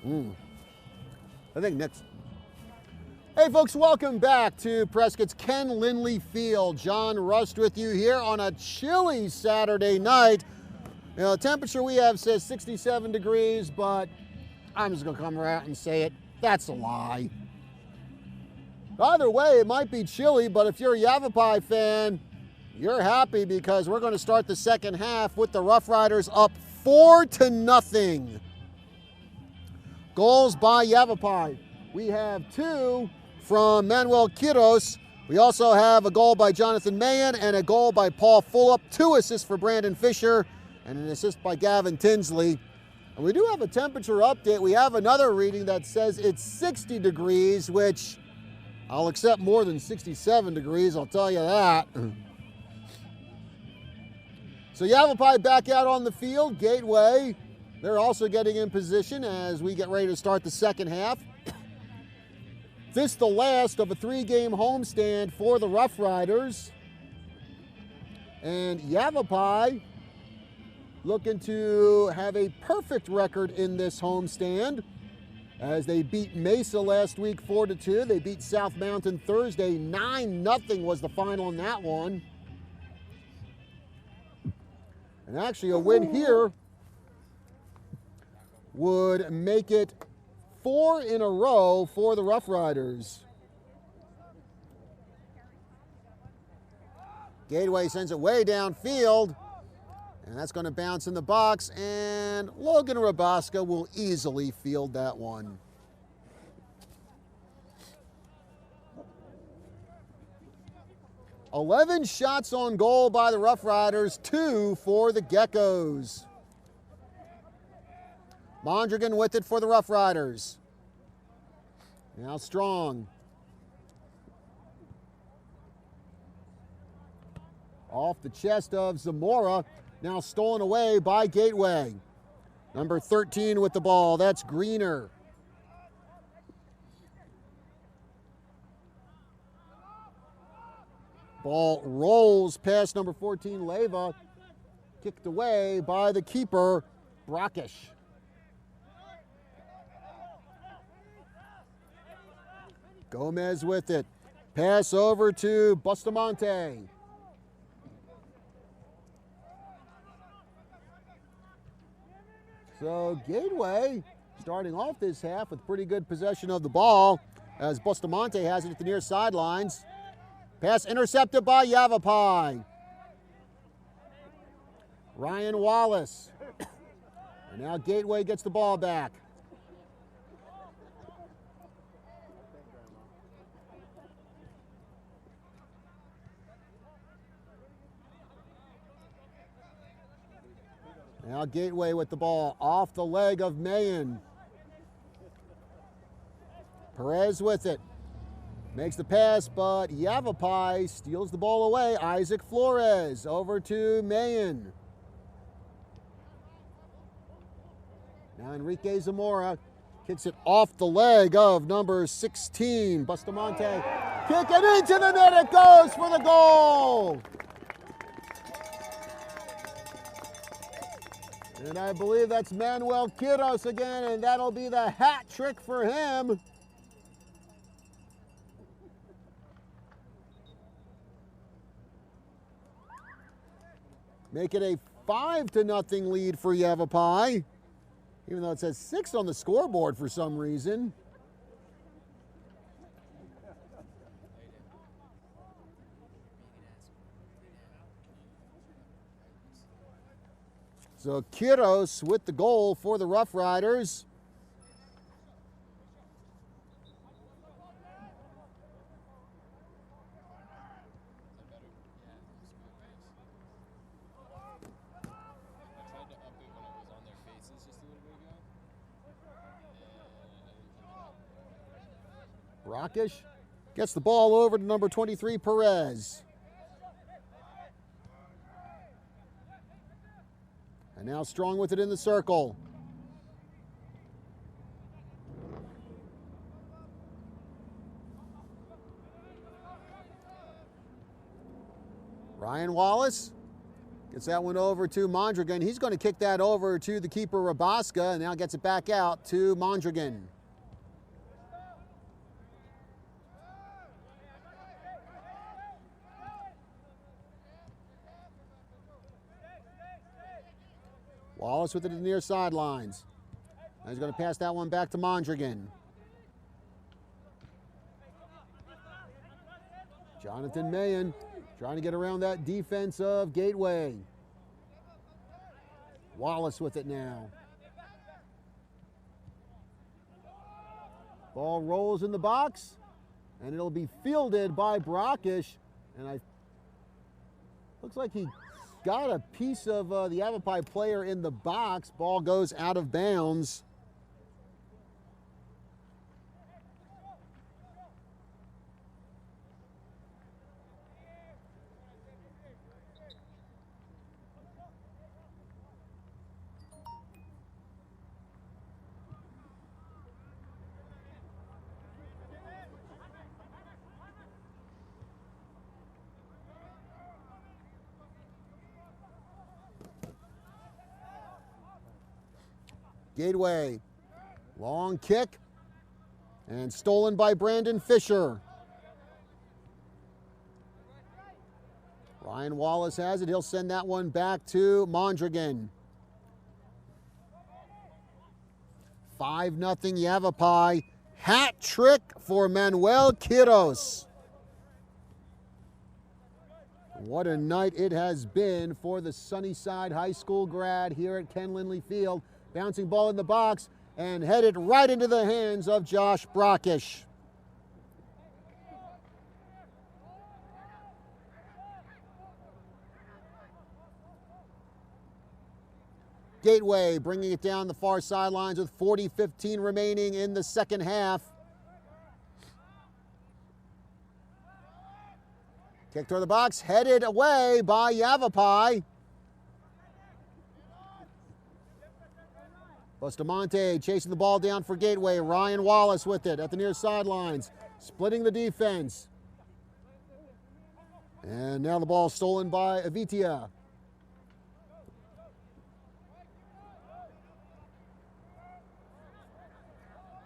I think next. Hey folks, welcome back to Prescott's Ken Lindley Field. John Rust with you here on a chilly Saturday night. You know, the temperature we have says 67 degrees, but I'm just gonna come out and say it. That's a lie. Either way, it might be chilly, but if you're a Yavapai fan, you're happy because we're gonna start the second half with the Rough Riders up 4-0. Goals by Yavapai. We have 2 from Manuel Quiros. We also have a goal by Jonathan Mayen and a goal by Paul Fulop. 2 assists for Brandon Fisher and an assist by Gavin Tinsley. And we do have a temperature update. We have another reading that says it's 60 degrees, which I'll accept more than 67 degrees, I'll tell you that. So Yavapai back out on the field. Gateway, they're also getting in position as we get ready to start the second half. This the last of a 3-game homestand for the Rough Riders. And Yavapai looking to have a perfect record in this homestand as they beat Mesa last week 4-2. They beat South Mountain Thursday 9-0 was the final in that one. And actually a win here would make it 4 in a row for the Rough Riders. Gateway sends it way downfield, and that's going to bounce in the box, and Logan Rabaska will easily field that one. "11 shots on goal by the Rough Riders, 2 for the Geckos. Mondragon with it for the Rough Riders. Now Strong. Off the chest of Zamora. Now stolen away by Gateway. Number 13 with the ball. That's Greener. Ball rolls past number 14, Leva. Kicked away by the keeper, Brockish. Gomez with it. Pass over to Bustamante. So Gateway starting off this half with pretty good possession of the ball as Bustamante has it at the near sidelines. Pass intercepted by Yavapai. Ryan Wallace. And now Gateway gets the ball back. Now Gateway with the ball off the leg of Mayen. Perez with it. Makes the pass, but Yavapai steals the ball away. Isaac Flores over to Mayen. Now Enrique Zamora kicks it off the leg of number 16, Bustamante. Kick it into the net, it goes for the goal. And I believe that's Manuel Quiros again, and that'll be the hat trick for him. Make it a 5-0 lead for Yavapai, even though it says 6 on the scoreboard for some reason. So Quiros with the goal for the Rough Riders. Brockish gets the ball over to number 23, Perez. And now Strong with it in the circle. Ryan Wallace Gets that one over to Mondragon. He's going to kick that over to the keeper, Rabaska, and now gets it back out to Mondragon. Wallace with it to the near sidelines. Now he's going to pass that one back to Mondragon. Jonathan Mayen trying to get around that defense of Gateway. Wallace with it now. Ball rolls in the box, and it'll be fielded by Brockish. And looks like he got a piece of the Yavapai player in the box. Ball goes out of bounds. Gateway, long kick, and stolen by Brandon Fisher. Ryan Wallace has it. He'll send that one back to Mondragon. 5-0 Yavapai. Hat trick for Manuel Quiros. What a night it has been for the Sunnyside High School grad here at Ken Lindley Field. Bouncing ball in the box and headed right into the hands of Josh Brockish. Gateway bringing it down the far sidelines with 40-15 remaining in the second half. Kick toward the box, headed away by Yavapai. Bustamante chasing the ball down for Gateway. Ryan Wallace with it at the near sidelines, splitting the defense. And now the ball stolen by Avitia.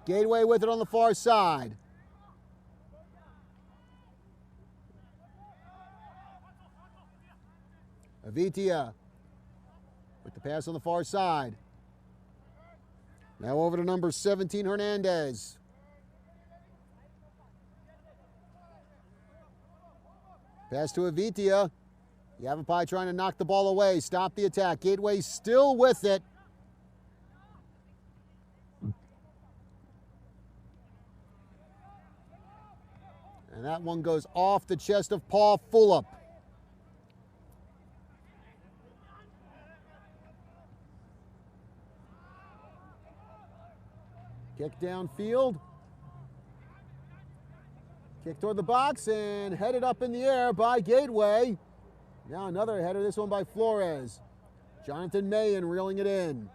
Gateway with it on the far side. Avitia with the pass on the far side. Now over to number 17, Hernandez. Pass to Avitia. Yavapai trying to knock the ball away, stop the attack. Gateway still with it. And that one goes off the chest of Paul Fulop. Kick downfield. Kick toward the box and headed up in the air by Gateway. Now another header, this one by Flores. Jonathan Mayen reeling it in.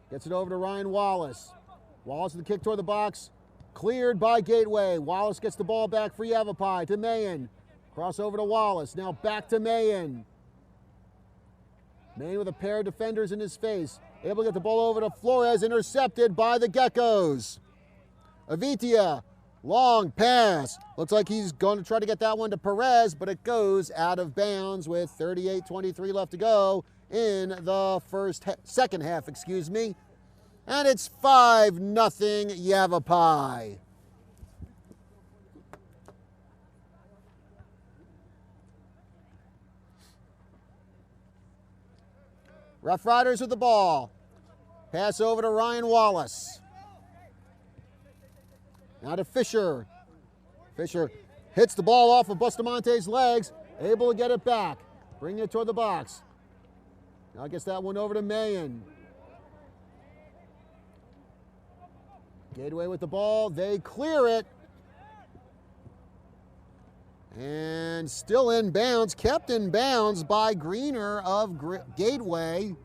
Gets it over to Ryan Wallace. Wallace with the kick toward the box. Cleared by Gateway. Wallace gets the ball back for Yavapai to Mayen. Cross over to Wallace. Now back to Mayen. Mayen with a pair of defenders in his face. Able to get the ball over to Flores, intercepted by the Geckos. Avitia, long pass. Looks like he's going to try to get that one to Perez, but it goes out of bounds with 38-23 left to go in the second half, excuse me. And it's 5-0 Yavapai. Rough Riders with the ball. Pass over to Ryan Wallace. Now to Fisher. Fisher hits the ball off of Bustamante's legs, able to get it back. Bringing it toward the box. Now gets that one over to Mayen. Gateway with the ball, they clear it. And still in bounds, kept in bounds by Greener of Gateway.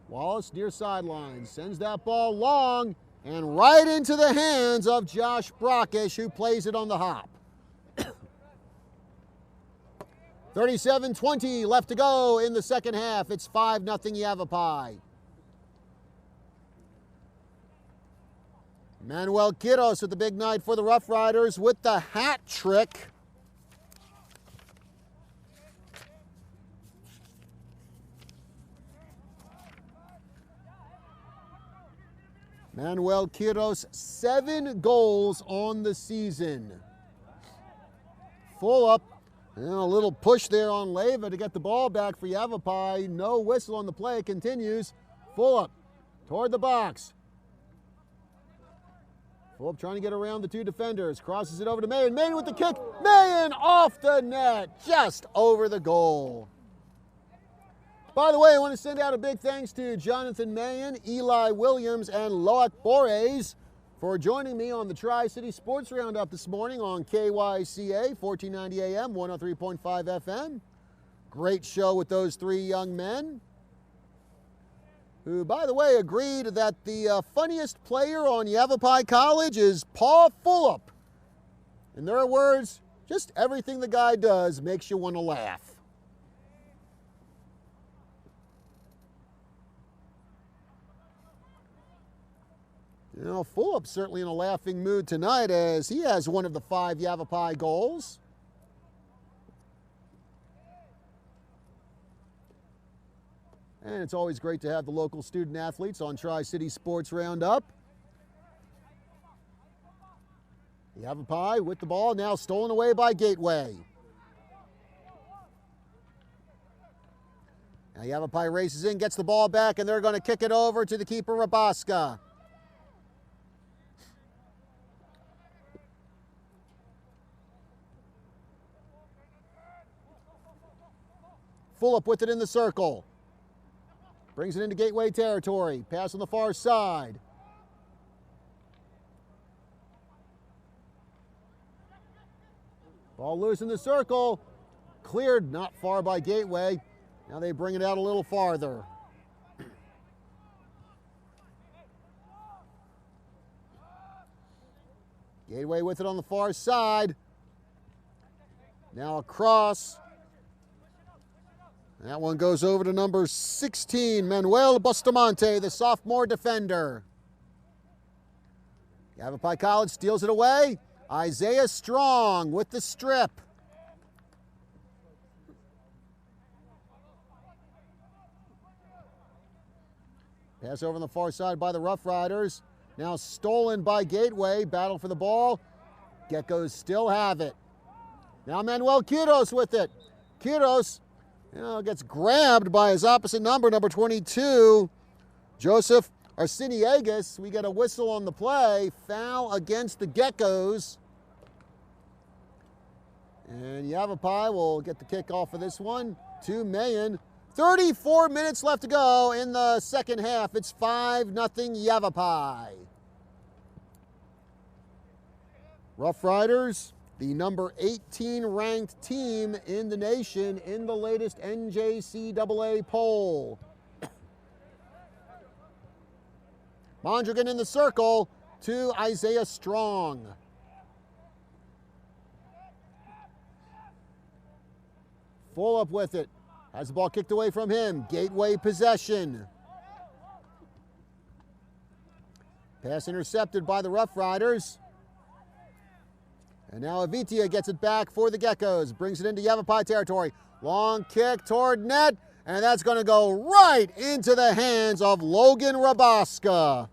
Wallace near sideline, sends that ball long and right into the hands of Josh Brockish, who plays it on the hop. 37-20 left to go in the second half. It's 5-0 Yavapai. Manuel Quiros with the big night for the Rough Riders with the hat trick. Manuel Quiros, 7 goals on the season. Full up. And a little push there on Leyva to get the ball back for Yavapai. No whistle on the play. Continues. Full up toward the box. Full up trying to get around the 2 defenders. Crosses it over to Mayen. Mayen with the kick. Mayen off the net. Just over the goal. By the way, I want to send out a big thanks to Jonathan Mayen, Eli Williams, and Loic Borges for joining me on the Tri-City Sports Roundup this morning on KYCA, 1490 AM, 103.5 FM. Great show with those 3 young men, who, by the way, agreed that the funniest player on Yavapai College is Paul Fulop. In their words, just everything the guy does makes you want to laugh. You know, Fulop's certainly in a laughing mood tonight as he has one of the 5 Yavapai goals. And it's always great to have the local student athletes on Tri-City Sports Roundup. Yavapai with the ball, now stolen away by Gateway. Now Yavapai races in, gets the ball back, and they're going to kick it over to the keeper, Rabaska. Fulop with it in the circle. Brings it into Gateway territory. Pass on the far side. Ball loose in the circle. Cleared not far by Gateway. Now they bring it out a little farther. Gateway with it on the far side. Now across. That one goes over to number 16, Manuel Bustamante, the sophomore defender. Yavapai College steals it away. Isaiah Strong with the strip. Pass over on the far side by the Rough Riders. Now stolen by Gateway. Battle for the ball. Geckos still have it. Now Manuel Quiros with it. Quiros, gets grabbed by his opposite number 22, Joseph Arciniagas. We get a whistle on the play. Foul against the Geckos. And Yavapai will get the kickoff for this one to Mayen. 34 minutes left to go in the second half. It's 5-0 Yavapai. Rough Riders, the number 18 ranked team in the nation in the latest NJCAA poll. Mondragon in the circle to Isaiah Strong. Full up with it. Has the ball kicked away from him. Gateway possession. Pass intercepted by the Rough Riders. And now Avitia gets it back for the Geckos. Brings it into Yavapai territory. Long kick toward net. And that's going to go right into the hands of Logan Rabaska.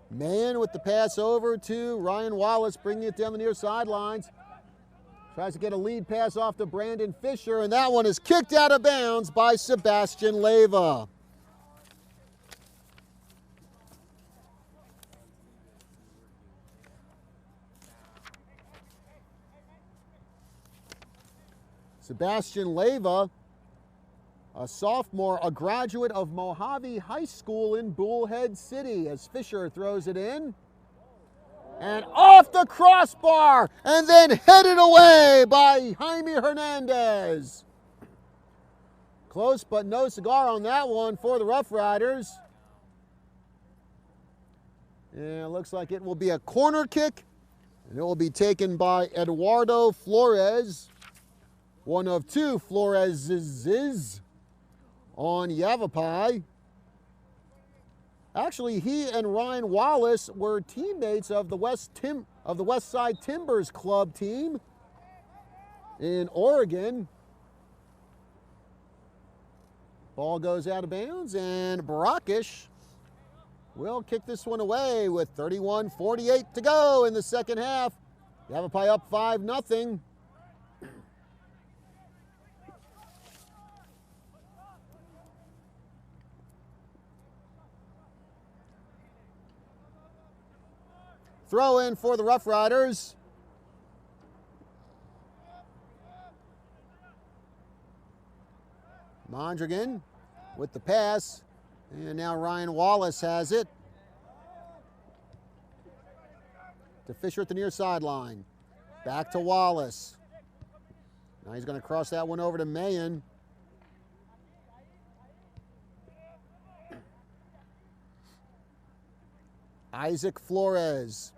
Mayen with the pass over to Ryan Wallace, bringing it down the near sidelines. Tries to get a lead pass off to Brandon Fisher, and that one is kicked out of bounds by Sebastian Leyva. Sebastian Leyva, a sophomore, a graduate of Mojave High School in Bullhead City, as Fisher throws it in. And off the crossbar, and then headed away by Jaime Hernandez. Close, but no cigar on that one for the Rough Riders. And it looks like it will be a corner kick, and it will be taken by Eduardo Flores. One of two Floreses on Yavapai. Actually, he and Ryan Wallace were teammates of the West Side Timbers Club team in Oregon. Ball goes out of bounds, and Brockish will kick this one away with 31:48 to go in the second half. Yavapai up 5-0. Throw in for the Rough Riders. Mondragon with the pass, and now Ryan Wallace has it. To Fisher at the near sideline. Back to Wallace. Now he's going to cross that one over to Mayen. Isaac Flores.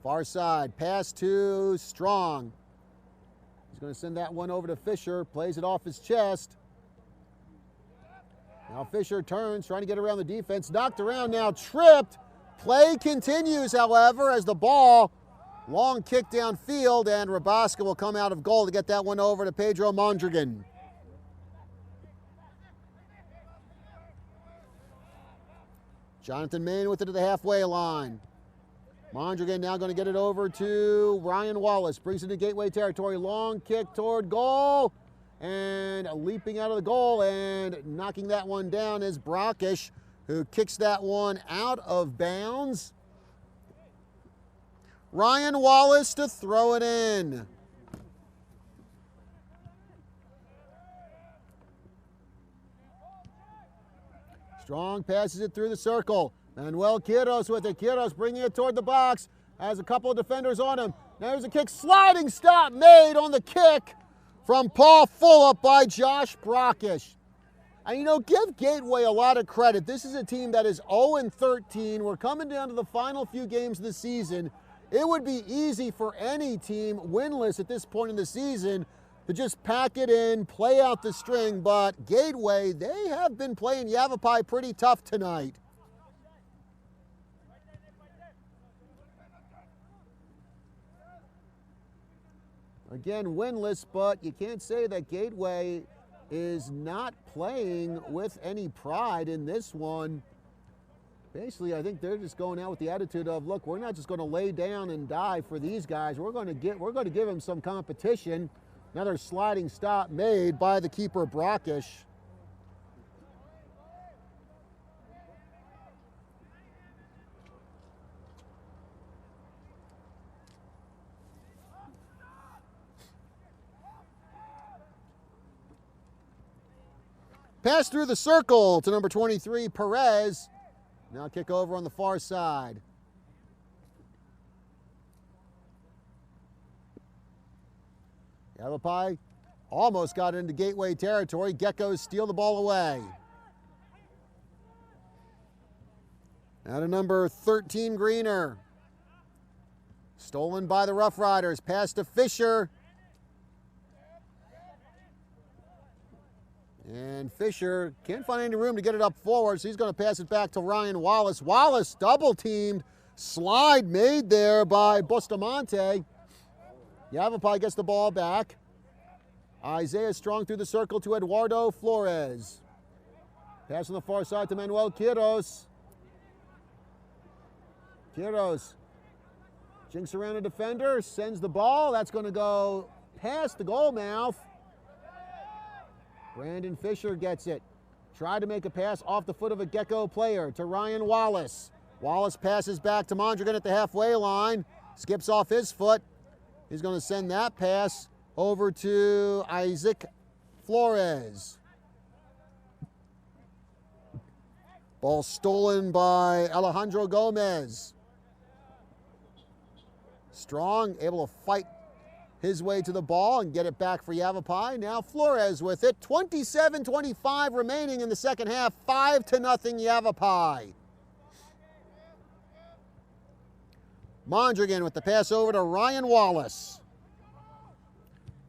Far side, pass to Strong. He's going to send that one over to Fisher, plays it off his chest. Now Fisher turns, trying to get around the defense, knocked around now, tripped. Play continues, however, as the ball, long kick downfield, and Rabaska will come out of goal to get that one over to Pedro Mondragon. Jonathan Mayen with it to the halfway line. Mondragon now going to get it over to Ryan Wallace. Brings it to Gateway territory. Long kick toward goal. And leaping out of the goal and knocking that one down is Brockish, who kicks that one out of bounds. Ryan Wallace to throw it in. Strong passes it through the circle. Manuel Quiros with it. Quiros bringing it toward the box. Has a couple of defenders on him. Now there's a kick. Sliding stop made on the kick from Paul Fulop by Josh Brockish. And you know, give Gateway a lot of credit. This is a team that is 0-13. We're coming down to the final few games of the season. It would be easy for any team winless at this point in the season to just pack it in, play out the string, but Gateway, they have been playing Yavapai pretty tough tonight. Again, winless, but you can't say that Gateway is not playing with any pride in this one. Basically, I think they're just going out with the attitude of, look, we're not just going to lay down and die for these guys. We're going to give them some competition. Another sliding stop made by the keeper, Brockish. Pass through the circle to number 23, Perez. Now kick over on the far side. Yavapai almost got into Gateway territory. Geckos steal the ball away. Now to number 13, Greener. Stolen by the Rough Riders. Pass to Fisher. And Fisher can't find any room to get it up forward, so he's going to pass it back to Ryan Wallace. Wallace double-teamed. Slide made there by Bustamante. Yavapai gets the ball back. Isaiah Strong through the circle to Eduardo Flores. Pass on the far side to Manuel Quiros. Quiros jinks around a defender, sends the ball. That's going to go past the goal mouth. Brandon Fisher gets it. Tried to make a pass off the foot of a Gecko player to Ryan Wallace. Wallace passes back to Mondragon at the halfway line. Skips off his foot. He's going to send that pass over to Isaac Flores. Ball stolen by Alejandro Gomez. Strong, able to fight his way to the ball and get it back for Yavapai. Now Flores with it. 27-25 remaining in the second half. 5-0 Yavapai. Mondragon with the pass over to Ryan Wallace.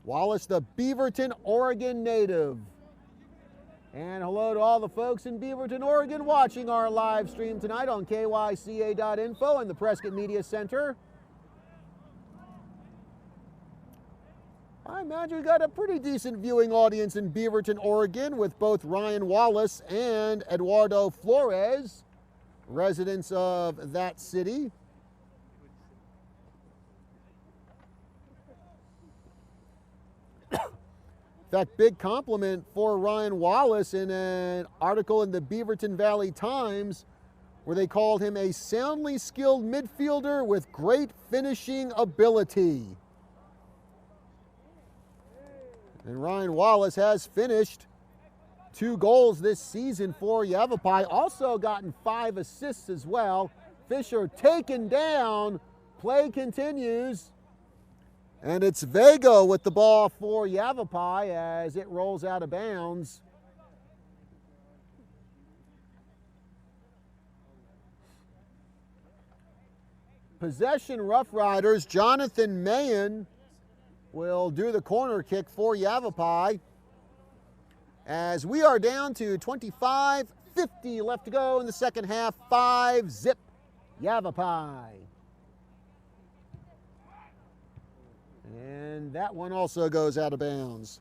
Wallace, the Beaverton, Oregon native. And hello to all the folks in Beaverton, Oregon watching our live stream tonight on kyca.info and the Prescott Media Center. I imagine we got a pretty decent viewing audience in Beaverton, Oregon, with both Ryan Wallace and Eduardo Flores, residents of that city. In fact, big compliment for Ryan Wallace in an article in the Beaverton Valley Times where they called him a soundly skilled midfielder with great finishing ability. And Ryan Wallace has finished 2 goals this season for Yavapai. Also gotten 5 assists as well. Fisher taken down. Play continues. And it's Vega with the ball for Yavapai as it rolls out of bounds. Possession Rough Riders. Jonathan Mayen will do the corner kick for Yavapai as we are down to 25-50 left to go in the second half. 5-0 Yavapai. And that one also goes out of bounds.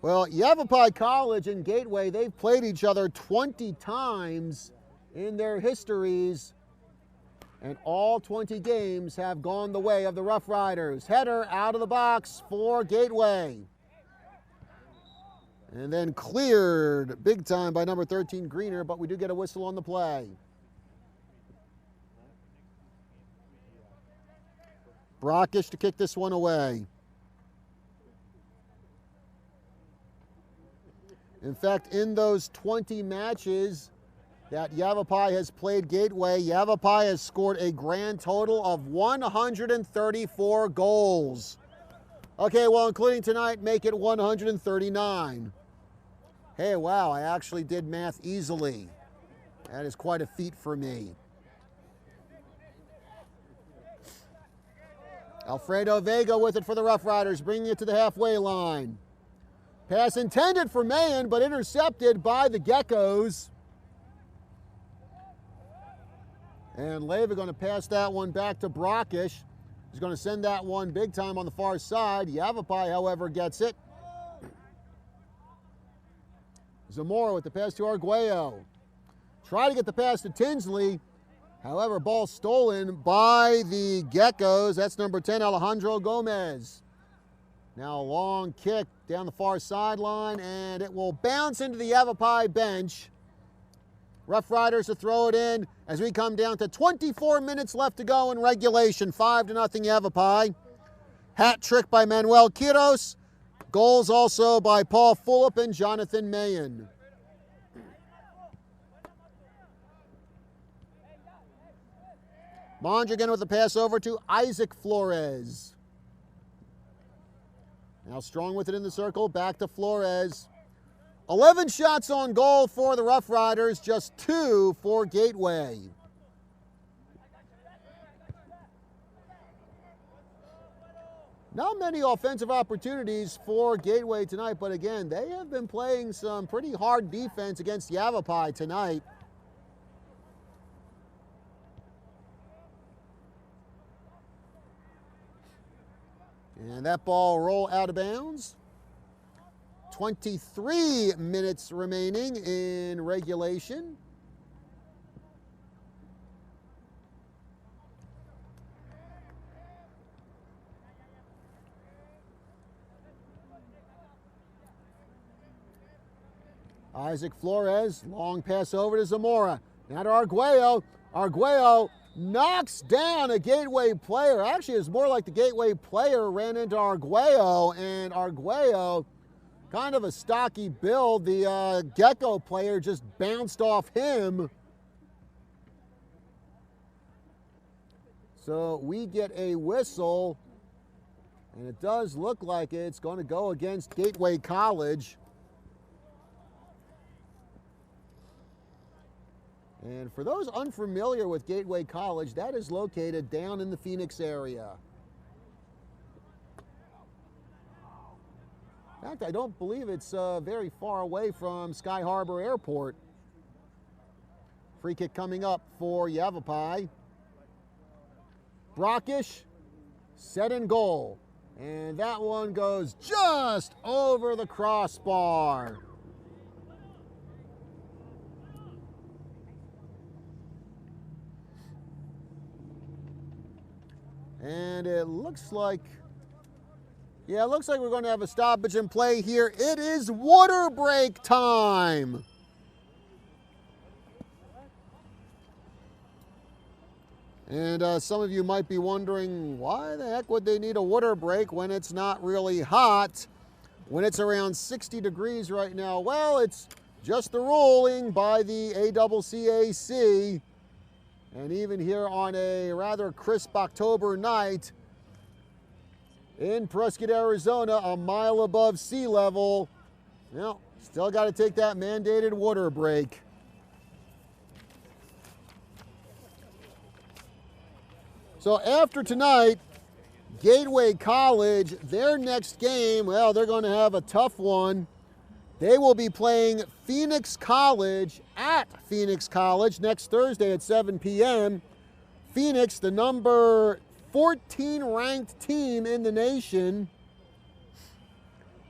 Well, Yavapai College and Gateway, they've played each other 20 times in their histories, and all 20 games have gone the way of the Rough Riders. Header out of the box for Gateway. And then cleared big time by number 13 Greener, but we do get a whistle on the play. Brockish to kick this one away. In fact, in those 20 matches that Yavapai has played Gateway, Yavapai has scored a grand total of 134 goals. Okay, well, including tonight, make it 139. Hey, wow, I actually did math easily. That is quite a feat for me. Alfredo Vega with it for the Rough Riders, bringing it to the halfway line. Pass intended for Mayen, but intercepted by the Geckos. And Leyva going to pass that one back to Brockish. He's going to send that one big time on the far side. Yavapai, however, gets it. Zamora with the pass to Arguello. Try to get the pass to Tinsley. However, ball stolen by the Geckos. That's number 10, Alejandro Gomez. Now a long kick down the far sideline, and it will bounce into the Yavapai bench. Rough Riders to throw it in as we come down to 24 minutes left to go in regulation. 5-0 Yavapai. Hat trick by Manuel Quiros. Goals also by Paul Fulop and Jonathan Mayen. Mondragon with the pass over to Isaac Flores. Now Strong with it in the circle, back to Flores. 11 shots on goal for the Rough Riders, just 2 for Gateway. Not many offensive opportunities for Gateway tonight, but again, they have been playing some pretty hard defense against Yavapai tonight. And that ball roll out of bounds. 23 minutes remaining in regulation. Isaac Flores, long pass over to Zamora. Now to Arguello. Arguello knocks down a Gateway player. Actually, it's more like the Gateway player ran into Arguello, and Arguello, kind of a stocky build, the Gecko player just bounced off him. So we get a whistle, and it does look like it's going to go against Gateway College. And for those unfamiliar with Gateway College, that is located down in the Phoenix area. In fact, I don't believe it's very far away from Sky Harbor Airport. Free kick coming up for Yavapai. Brockish, set and goal. And that one goes just over the crossbar. And it looks like, yeah, it looks like we're going to have a stoppage in play here. It is water break time. And some of you might be wondering, why the heck would they need a water break when it's not really hot, when it's around 60 degrees right now? Well, it's just the ruling by the ACCAC. And even here on a rather crisp October night in Prescott, Arizona, a mile above sea level, well, still got to take that mandated water break. So after tonight, Gateway College, their next game, well, they're going to have a tough one. They will be playing Phoenix College at Phoenix College next Thursday at 7 p.m. Phoenix, the number 14 ranked team in the nation.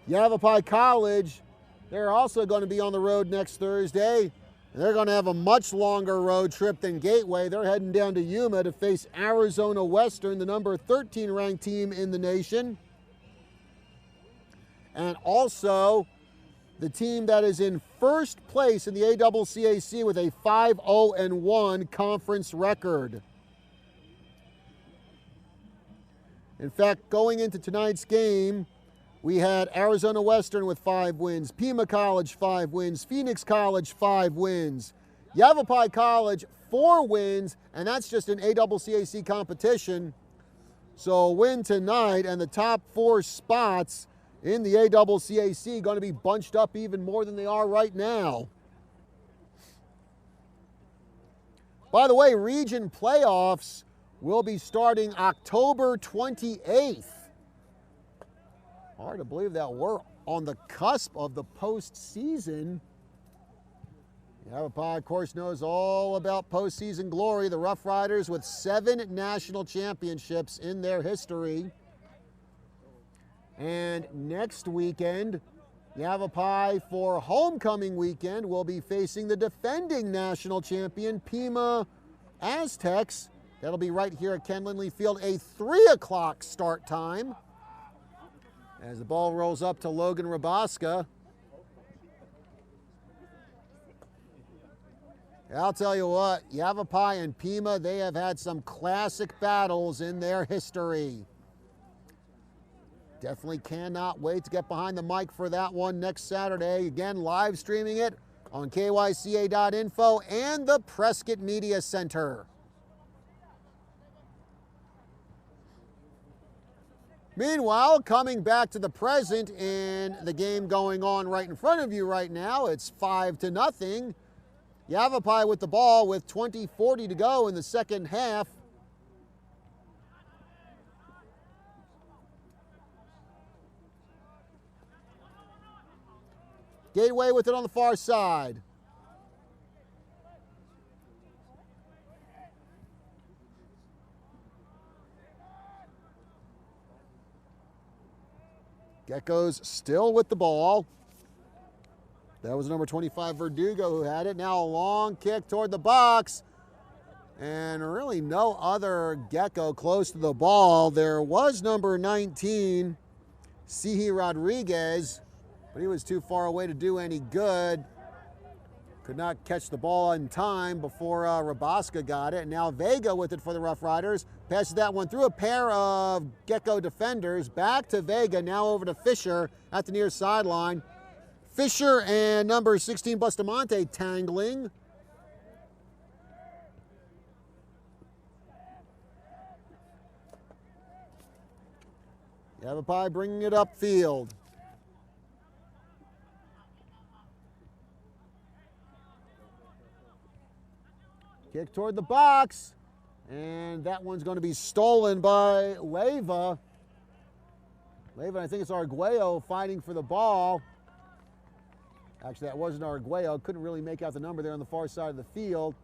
Yavapai College, they're also going to be on the road next Thursday. They're going to have a much longer road trip than Gateway. They're heading down to Yuma to face Arizona Western, the number 13 ranked team in the nation. And also the team that is in first place in the ACCAC with a 5-0-1 conference record. In fact, going into tonight's game, we had Arizona Western with 5 wins, Pima College 5 wins, Phoenix College 5 wins, Yavapai College 4 wins, and that's just an ACCAC competition. So a win tonight, and the top 4 spots in the ACCAC going to be bunched up even more than they are right now. By the way, region playoffs will be starting October 28th. Hard to believe that we're on the cusp of the postseason. Yavapai, of course, knows all about postseason glory. The Rough Riders with 7 national championships in their history. And next weekend, Yavapai for homecoming weekend will be facing the defending national champion, Pima Aztecs. That'll be right here at Ken Lindley Field, a 3 o'clock start time. As the ball rolls up to Logan Rabaska. I'll tell you what, Yavapai and Pima, they have had some classic battles in their history. Definitely cannot wait to get behind the mic for that one next Saturday. Again, live streaming it on kyca.info and the Prescott Media Center. Meanwhile, coming back to the present in the game going on right in front of you right now, it's 5-0. Yavapai with the ball with 20:40 to go in the second half. Gateway with it on the far side. Geckos still with the ball. That was number 25, Verdugo, who had it. Now a long kick toward the box. And really no other Gecko close to the ball. There was number 19, Sihi Rodriguez, but he was too far away to do any good. Could not catch the ball in time before Rabaska got it. And now Vega with it for the Rough Riders. Passes that one through a pair of Gecko defenders. Back to Vega, now over to Fisher at the near sideline. Fisher and number 16, Bustamante, tangling. Yavapai bringing it upfield. Kick toward the box, and that one's going to be stolen by Leyva. Leyva, I think it's Arguello fighting for the ball. Actually, that wasn't Arguello. Couldn't really make out the number there on the far side of the field.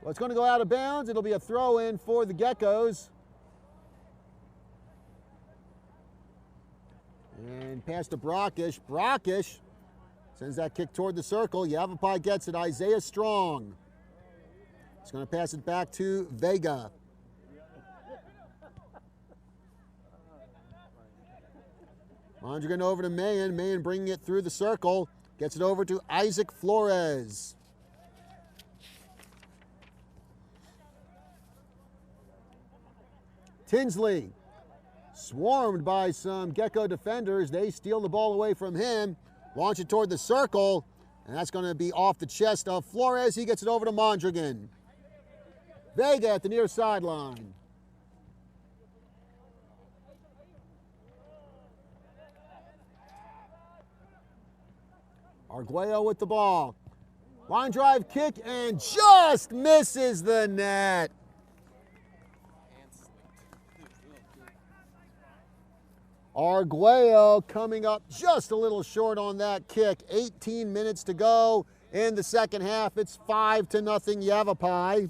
Well, it's going to go out of bounds. It'll be a throw-in for the Geckos. And pass to Brockish. Brockish sends that kick toward the circle. Yavapai gets it. Isaiah Strong. He's going to pass it back to Vega. Mondragon over to Mayen. Mayen bringing it through the circle. Gets it over to Isaac Flores. Tinsley, swarmed by some Gecko defenders. They steal the ball away from him, launch it toward the circle, and that's going to be off the chest of Flores. He gets it over to Mondragon. Vega at the near sideline. Arguello with the ball. Line drive kick and just misses the net. Arguello coming up just a little short on that kick. 18 minutes to go in the second half. It's 5-0 Yavapai.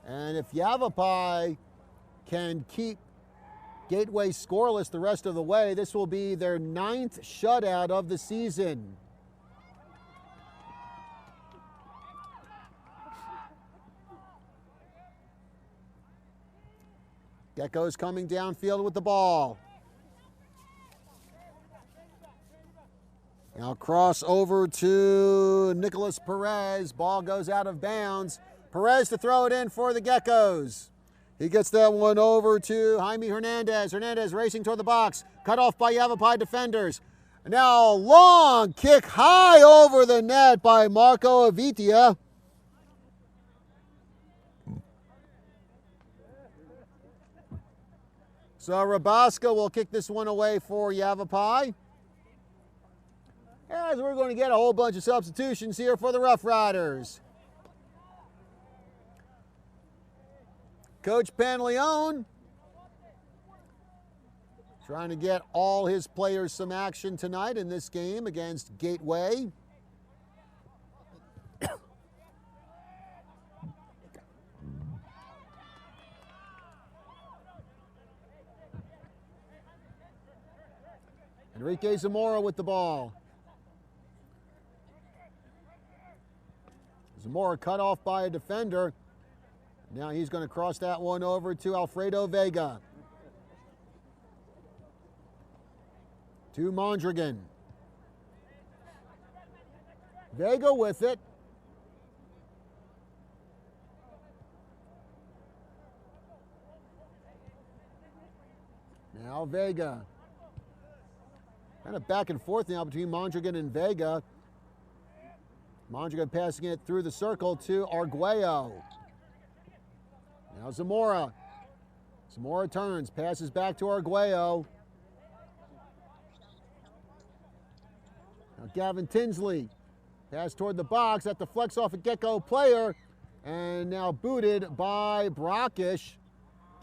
And if Yavapai can keep Gateway scoreless the rest of the way, this will be their 9th shutout of the season. Geckos coming downfield with the ball. Now cross over to Nicholas Perez. Ball goes out of bounds. Perez to throw it in for the Geckos. He gets that one over to Jaime Hernandez. Hernandez racing toward the box. Cut off by Yavapai defenders. Now long kick high over the net by Marco Avitia. So Rabaska will kick this one away for Yavapai. As we're going to get a whole bunch of substitutions here for the Rough Riders. Coach Panleone trying to get all his players some action tonight in this game against Gateway. Enrique Zamora with the ball. Zamora cut off by a defender. Now he's going to cross that one over to Alfredo Vega. To Mondragon. Vega with it. Now Vega. Kind of back and forth now between Mondragon and Vega. Mondragon passing it through the circle to Arguello. Now Zamora. Zamora turns, passes back to Arguello. Now Gavin Tinsley. Pass toward the box, that deflects off a Gecko player. And now booted by Brockish.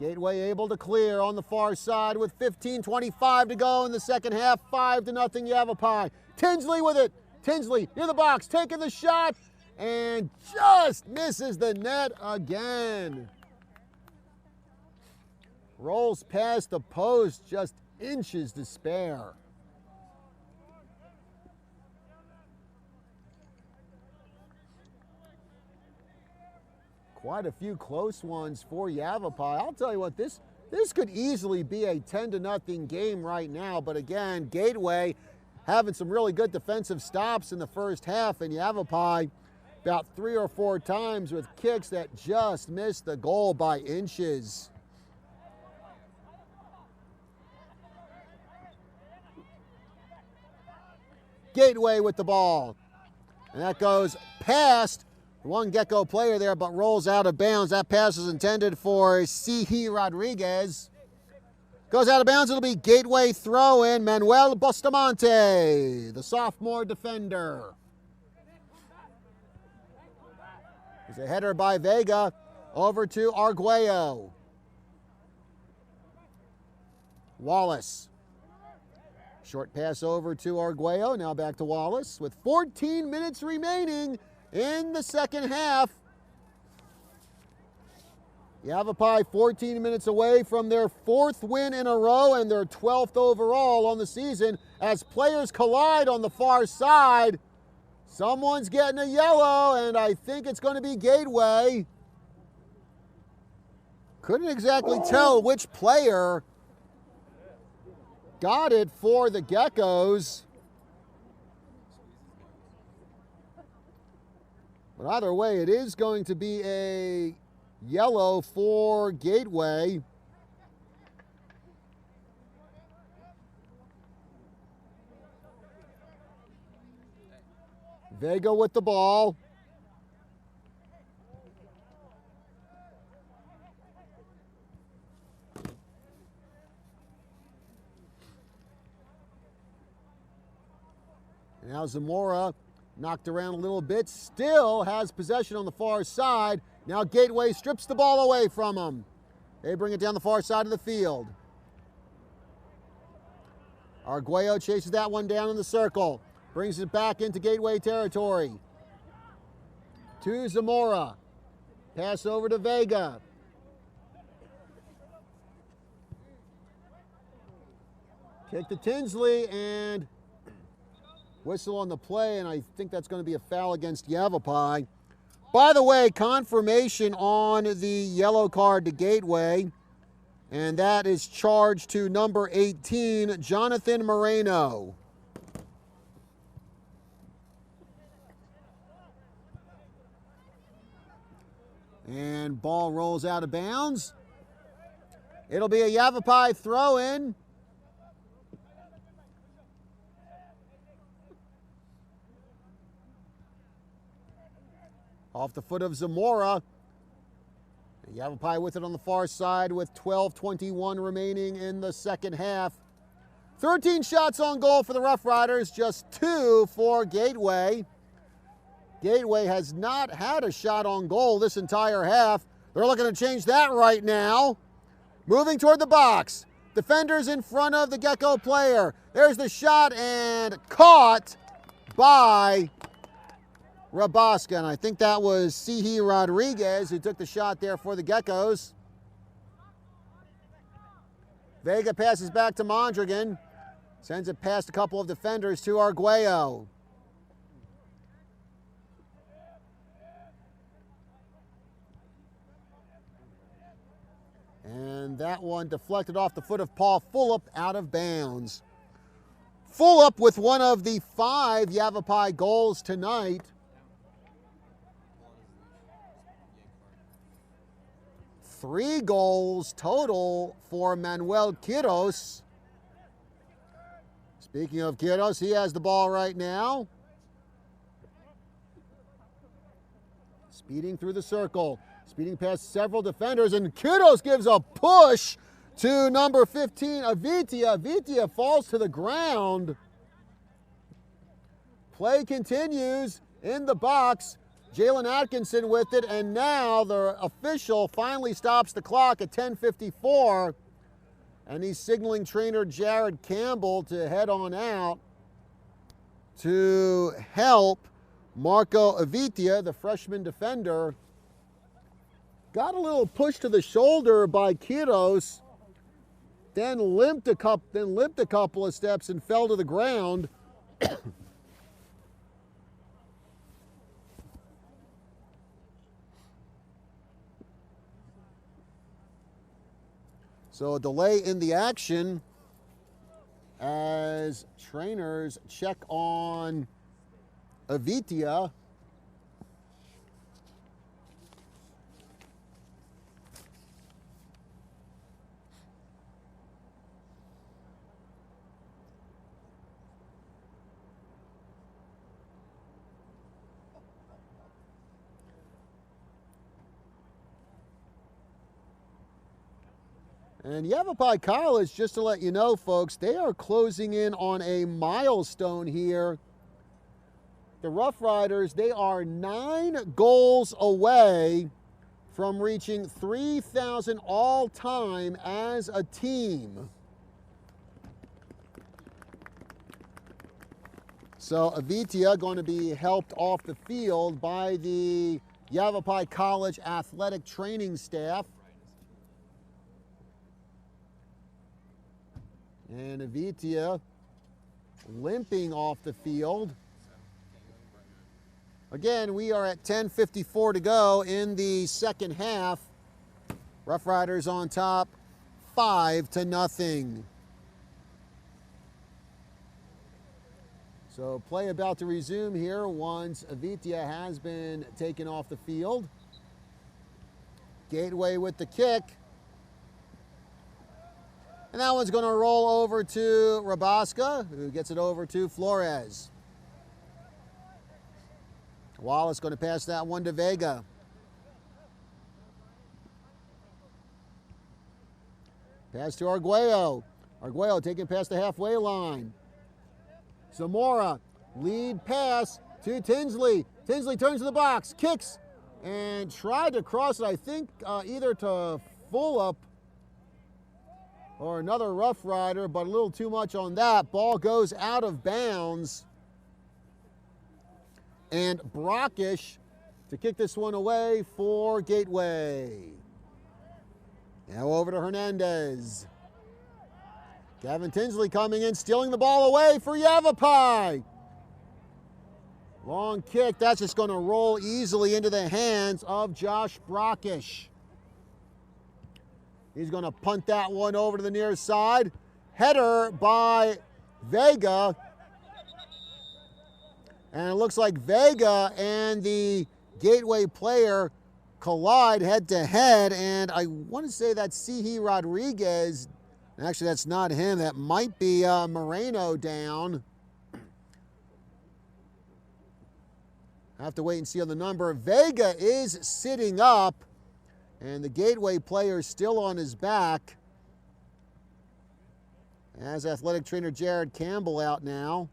Gateway able to clear on the far side with 15:25 to go in the second half. 5-0 Yavapai. Tinsley with it. Tinsley near the box, taking the shot, and just misses the net again. Rolls past the post, just inches to spare. Quite a few close ones for Yavapai. I'll tell you what, this could easily be a 10-0 game right now. But again, Gateway having some really good defensive stops in the first half, and Yavapai about 3 or 4 times with kicks that just missed the goal by inches. Gateway with the ball. And that goes past one Gecko player there, but rolls out of bounds. That pass is intended for Sihi Rodriguez. Goes out of bounds. It'll be Gateway throw in. Manuel Bustamante, the sophomore defender. There's a header by Vega over to Arguello. Wallace. Short pass over to Arguello. Now back to Wallace with 14 minutes remaining in the second half. Yavapai 14 minutes away from their 4th win in a row and their 12th overall on the season. As players collide on the far side, someone's getting a yellow, and I think it's going to be Gateway. Couldn't exactly tell which player got it for the Geckos. But either way, it is going to be a yellow for Gateway. Vega with the ball. Now Zamora knocked around a little bit, still has possession on the far side. Now Gateway strips the ball away from him. They bring it down the far side of the field. Arguello chases that one down in the circle. Brings it back into Gateway territory. To Zamora. Pass over to Vega. Kick to Tinsley, and whistle on the play, and I think that's going to be a foul against Yavapai. By the way, confirmation on the yellow card to Gateway, and that is charged to number 18, Jonathan Moreno. And ball rolls out of bounds. It'll be a Yavapai throw-in. Off the foot of Zamora. Yavapai with it on the far side with 12:21 remaining in the second half. 13 shots on goal for the Rough Riders, just 2 for Gateway. Gateway has not had a shot on goal this entire half. They're looking to change that right now. Moving toward the box. Defenders in front of the Gecko player. There's the shot, and caught by Rabaska, and I think that was Sihi Rodriguez who took the shot there for the Geckos. Vega passes back to Mondragon. Sends it past a couple of defenders to Arguello. And that one deflected off the foot of Paul Fulop out of bounds. Fulop with one of the 5 Yavapai goals tonight. 3 goals total for Manuel Quiros. Speaking of Quiros, he has the ball right now. Speeding through the circle. Speeding past several defenders, and Quiros gives a push to number 15, Avitia. Avitia falls to the ground. Play continues in the box. Jalen Atkinson with it, and now the official finally stops the clock at 10:54, and he's signaling trainer Jared Campbell to head on out to help Marco Avitia, the freshman defender. Got a little push to the shoulder by Quiros, then limped a couple of steps and fell to the ground. So a delay in the action as trainers check on Avitia. And Yavapai College, just to let you know, folks, they are closing in on a milestone here. The Rough Riders, they are 9 goals away from reaching 3,000 all-time as a team. So Avitia going to be helped off the field by the Yavapai College athletic training staff. And Avitia limping off the field. Again, we are at 10:54 to go in the second half. Rough Riders on top, 5-0. So play about to resume here once Avitia has been taken off the field. Gateway with the kick. And that one's going to roll over to Rabaska, who gets it over to Flores. Wallace going to pass that one to Vega. Pass to Arguello. Arguello taking past the halfway line. Zamora, lead pass to Tinsley. Tinsley turns to the box, kicks, and tried to cross it, I think, either to Fulop or another Rough Rider, but a little too much on that. Ball goes out of bounds. And Brockish to kick this one away for Gateway. Now over to Hernandez. Gavin Tinsley coming in, stealing the ball away for Yavapai. Long kick, that's just going to roll easily into the hands of Josh Brockish. He's going to punt that one over to the near side. Header by Vega. And it looks like Vega and the Gateway player collide head to head. And I want to say that's Sihi Rodriguez. Actually, that's not him. That might be Moreno down. I have to wait and see on the number. Vega is sitting up. And the Gateway player is still on his back. As athletic trainer Jared Campbell out now.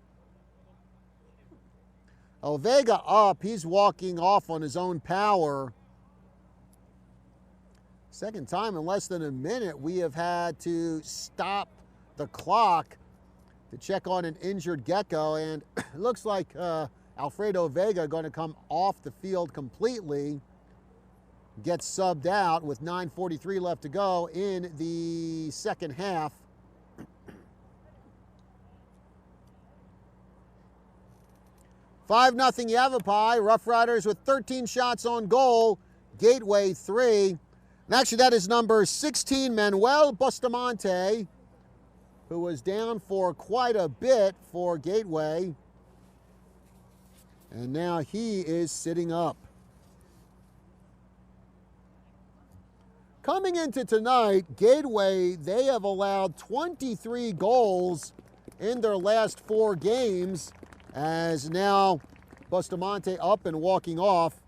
Oh, Vega up. He's walking off on his own power. Second time in less than a minute we have had to stop the clock to check on an injured Gecko. And it looks like Alfredo Vega going to come off the field completely. Gets subbed out with 9:43 left to go in the second half. (5-0) Yavapai. Rough Riders with 13 shots on goal. Gateway 3. And actually that is number 16, Manuel Bustamante, who was down for quite a bit for Gateway. And now he is sitting up. Coming into tonight, Gateway, they have allowed 23 goals in their last 4 games, as now Bustamante up and walking off.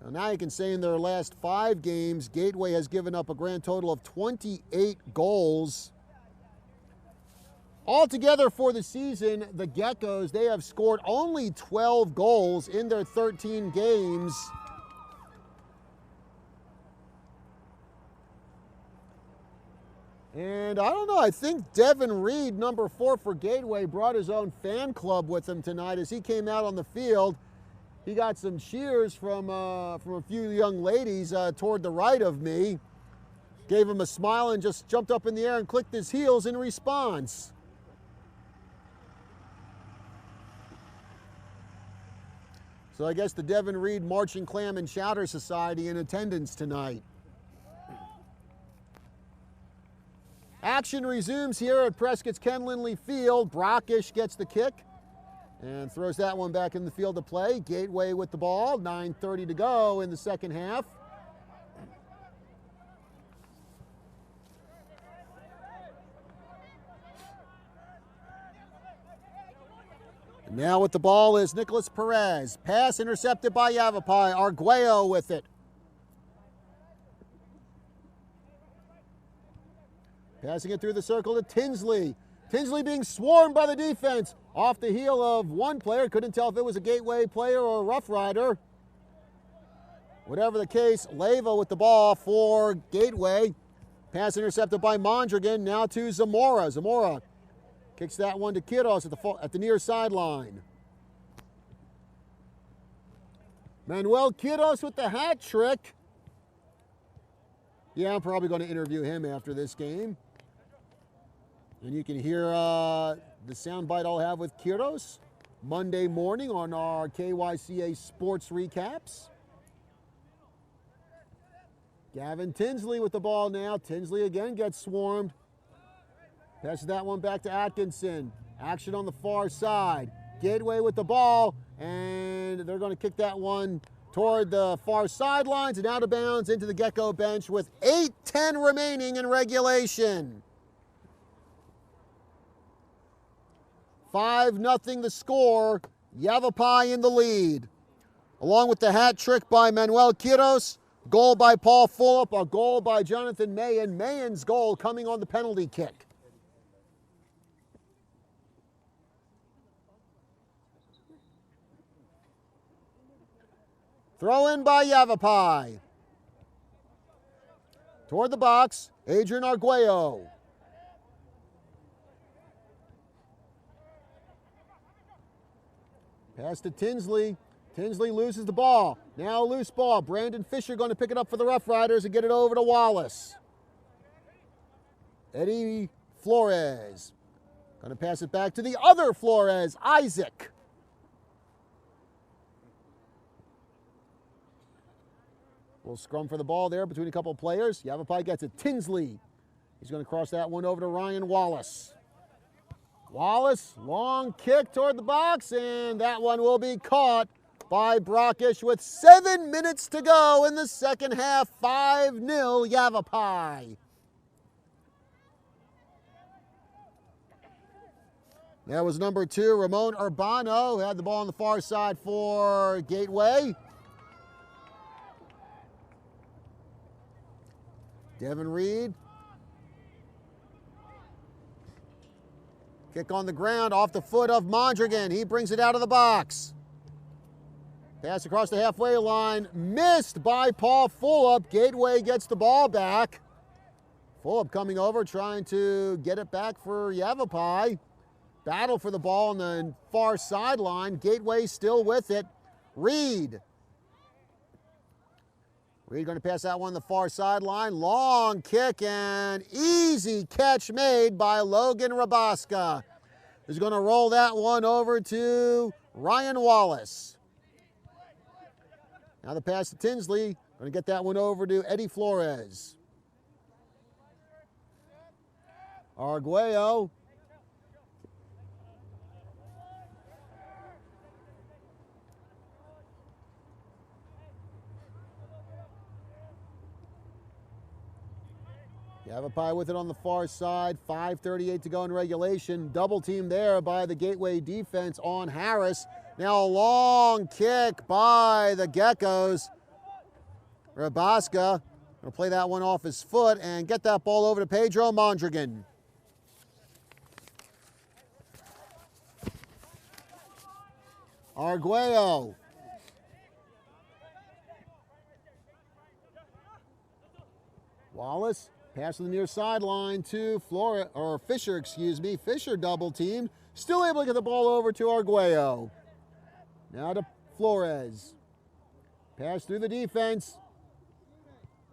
So now you can say in their last 5 games, Gateway has given up a grand total of 28 goals. Altogether for the season, the Geckos, they have scored only 12 goals in their 13 games. And I don't know, I think Devin Reed, number 4 for Gateway, brought his own fan club with him tonight as he came out on the field. He got some cheers from a few young ladies toward the right of me. Gave him a smile and just jumped up in the air and clicked his heels in response. So I guess the Devin Reed Marching Clam and Chowder Society in attendance tonight. Action resumes here at Prescott's Ken Lindley Field. Brockish gets the kick and throws that one back in the field to play. Gateway with the ball, 9:30 to go in the second half. And now with the ball is Nicholas Perez. Pass intercepted by Yavapai. Arguello with it. Passing it through the circle to Tinsley. Tinsley being swarmed by the defense. Off the heel of one player. Couldn't tell if it was a Gateway player or a Rough Rider. Whatever the case, Leyva with the ball for Gateway. Pass intercepted by Mondragon. Now to Zamora. Zamora kicks that one to Kiddos at the near sideline. Manuel Kiddos with the hat trick. Yeah, I'm probably going to interview him after this game. And you can hear the soundbite I'll have with Kiddos Monday morning on our KYCA Sports Recaps. Gavin Tinsley with the ball now. Tinsley again gets swarmed. Passes that one back to Atkinson. Action on the far side. Gateway with the ball, and they're going to kick that one toward the far sidelines and out of bounds into the Gecko bench with 8:10 remaining in regulation. 5-0 the score. Yavapai in the lead. Along with the hat trick by Manuel Quiros, goal by Paul Fulop, a goal by Jonathan Mayen. Mayen's goal coming on the penalty kick. Throw in by Yavapai. Toward the box, Adrian Arguello. Pass to Tinsley. Tinsley loses the ball. Now a loose ball. Brandon Fisher going to pick it up for the Rough Riders and get it over to Wallace. Eddie Flores going to pass it back to the other Flores, Isaac. We'll scrum for the ball there between a couple of players. Yavapai gets it. Tinsley. He's going to cross that one over to Ryan Wallace. Wallace, long kick toward the box, and that one will be caught by Brockish with 7 minutes to go in the second half. 5-0 Yavapai. That was number 2, Ramon Urbano, who had the ball on the far side for Gateway. Devin Reed. Kick on the ground off the foot of Mondragon. He brings it out of the box. Pass across the halfway line. Missed by Paul Fulop. Gateway gets the ball back. Fulop coming over, trying to get it back for Yavapai. Battle for the ball on the far sideline. Gateway still with it. Reed. Reed going to pass that one on the far sideline. Long kick and easy catch made by Logan Rabaska. He's going to roll that one over to Ryan Wallace. Now the pass to Tinsley. Going to get that one over to Eddie Flores. Arguello. Yavapai with it on the far side. 5:38 to go in regulation. Double team there by the Gateway defense on Harris. Now a long kick by the Geckos. Rabaska going to play that one off his foot and get that ball over to Pedro Mondragon. Arguello. Wallace. Pass to the near sideline to Fisher, Fisher double teamed. Still able to get the ball over to Arguello. Now to Flores. Pass through the defense.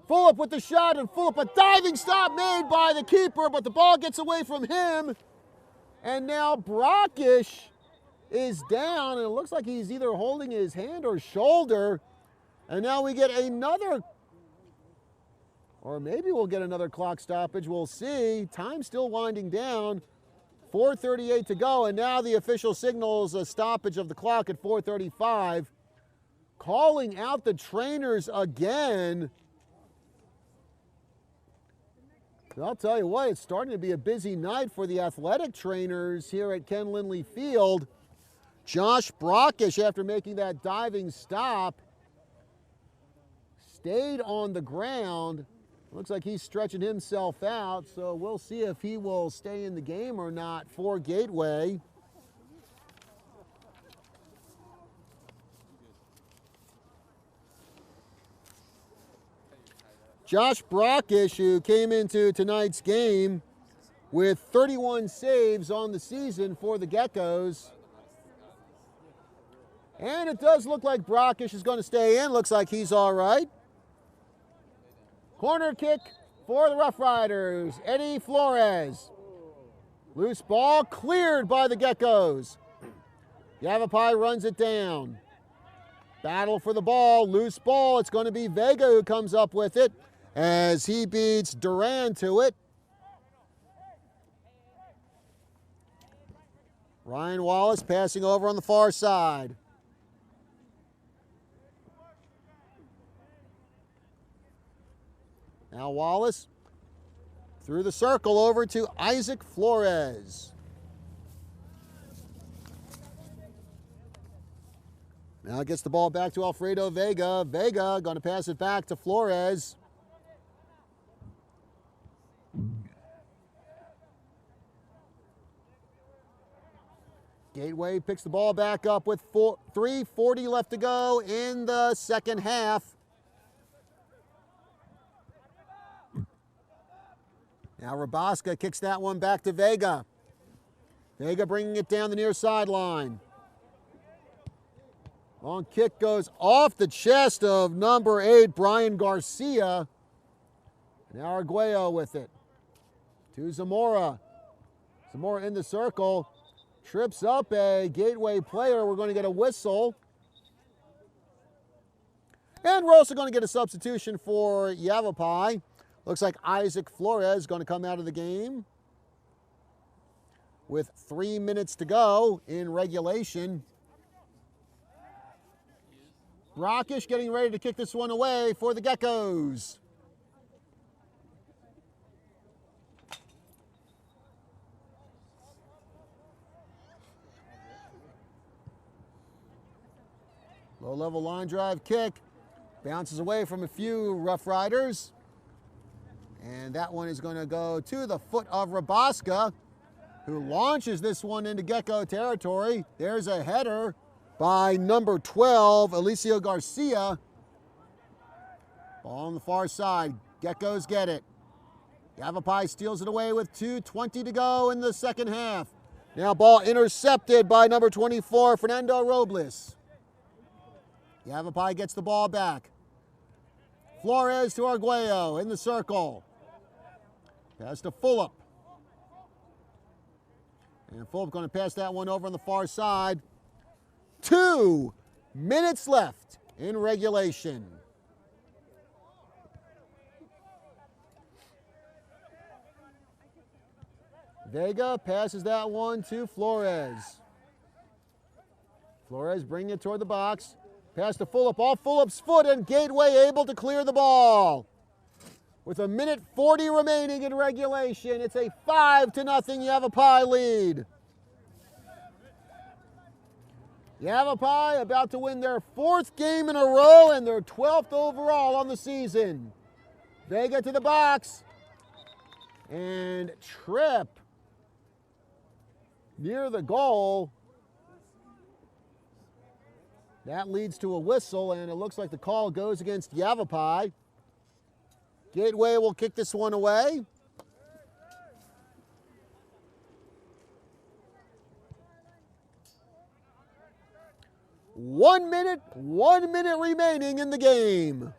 Fulop with the shot, and Fulop, a diving stop made by the keeper, but the ball gets away from him. And now Brockish is down, and it looks like he's either holding his hand or shoulder. And now we get another, or maybe we'll get another clock stoppage. We'll see. Time still winding down. 4:38 to go, and now the official signals a stoppage of the clock at 4:35. Calling out the trainers again. I'll tell you what, it's starting to be a busy night for the athletic trainers here at Ken Lindley Field. Josh Brockish, after making that diving stop, stayed on the ground Looks like he's stretching himself out, so we'll see if he will stay in the game or not for Gateway. Josh Brockish, who came into tonight's game with 31 saves on the season for the Geckos. And it does look like Brockish is going to stay in. Looks like he's all right. Corner kick for the Rough Riders. Eddie Flores. Loose ball cleared by the Geckos. Yavapai runs it down. Battle for the ball. Loose ball. It's going to be Vega who comes up with it as he beats Duran to it. Ryan Wallace passing over on the far side. Now Wallace through the circle over to Isaac Flores. Now gets the ball back to Alfredo Vega. Vega going to pass it back to Flores. Gateway picks the ball back up with 3:40 left to go in the second half. Now Rabaska kicks that one back to Vega. Vega bringing it down the near sideline. Long kick goes off the chest of number 8, Brian Garcia. Now Arguello with it. To Zamora. Zamora in the circle. Trips up a Gateway player. We're going to get a whistle. And we're also going to get a substitution for Yavapai. Looks like Isaac Flores going to come out of the game with 3 minutes to go in regulation. Brockish getting ready to kick this one away for the Geckos. Low-level line drive kick. Bounces away from a few Rough Riders. And that one is going to go to the foot of Rabaska, who launches this one into Gecko territory. There's a header by number 12, Alicio Garcia. Ball on the far side. Geckos get it. Yavapai steals it away with 2:20 to go in the second half. Now ball intercepted by number 24, Fernando Robles. Yavapai gets the ball back. Flores to Arguello in the circle. Pass to Fulop. And Fulop going to pass that one over on the far side. 2 minutes left in regulation. Vega passes that one to Flores. Flores bringing it toward the box. Pass to Fulop, off Fulop's foot, and Gateway able to clear the ball. With 1:40 remaining in regulation, it's a 5-0 Yavapai lead. Yavapai about to win their 4th game in a row and their 12th overall on the season. Vega to the box. And trip near the goal. That leads to a whistle, and it looks like the call goes against Yavapai. Gateway will kick this one away. One minute remaining in the game.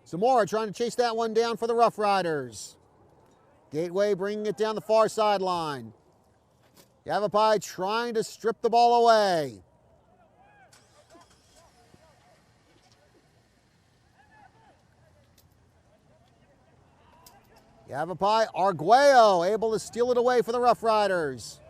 Zamora trying to chase that one down for the Rough Riders. Gateway bringing it down the far sideline. Yavapai trying to strip the ball away. Yavapai, Arguello able to steal it away for the Rough Riders.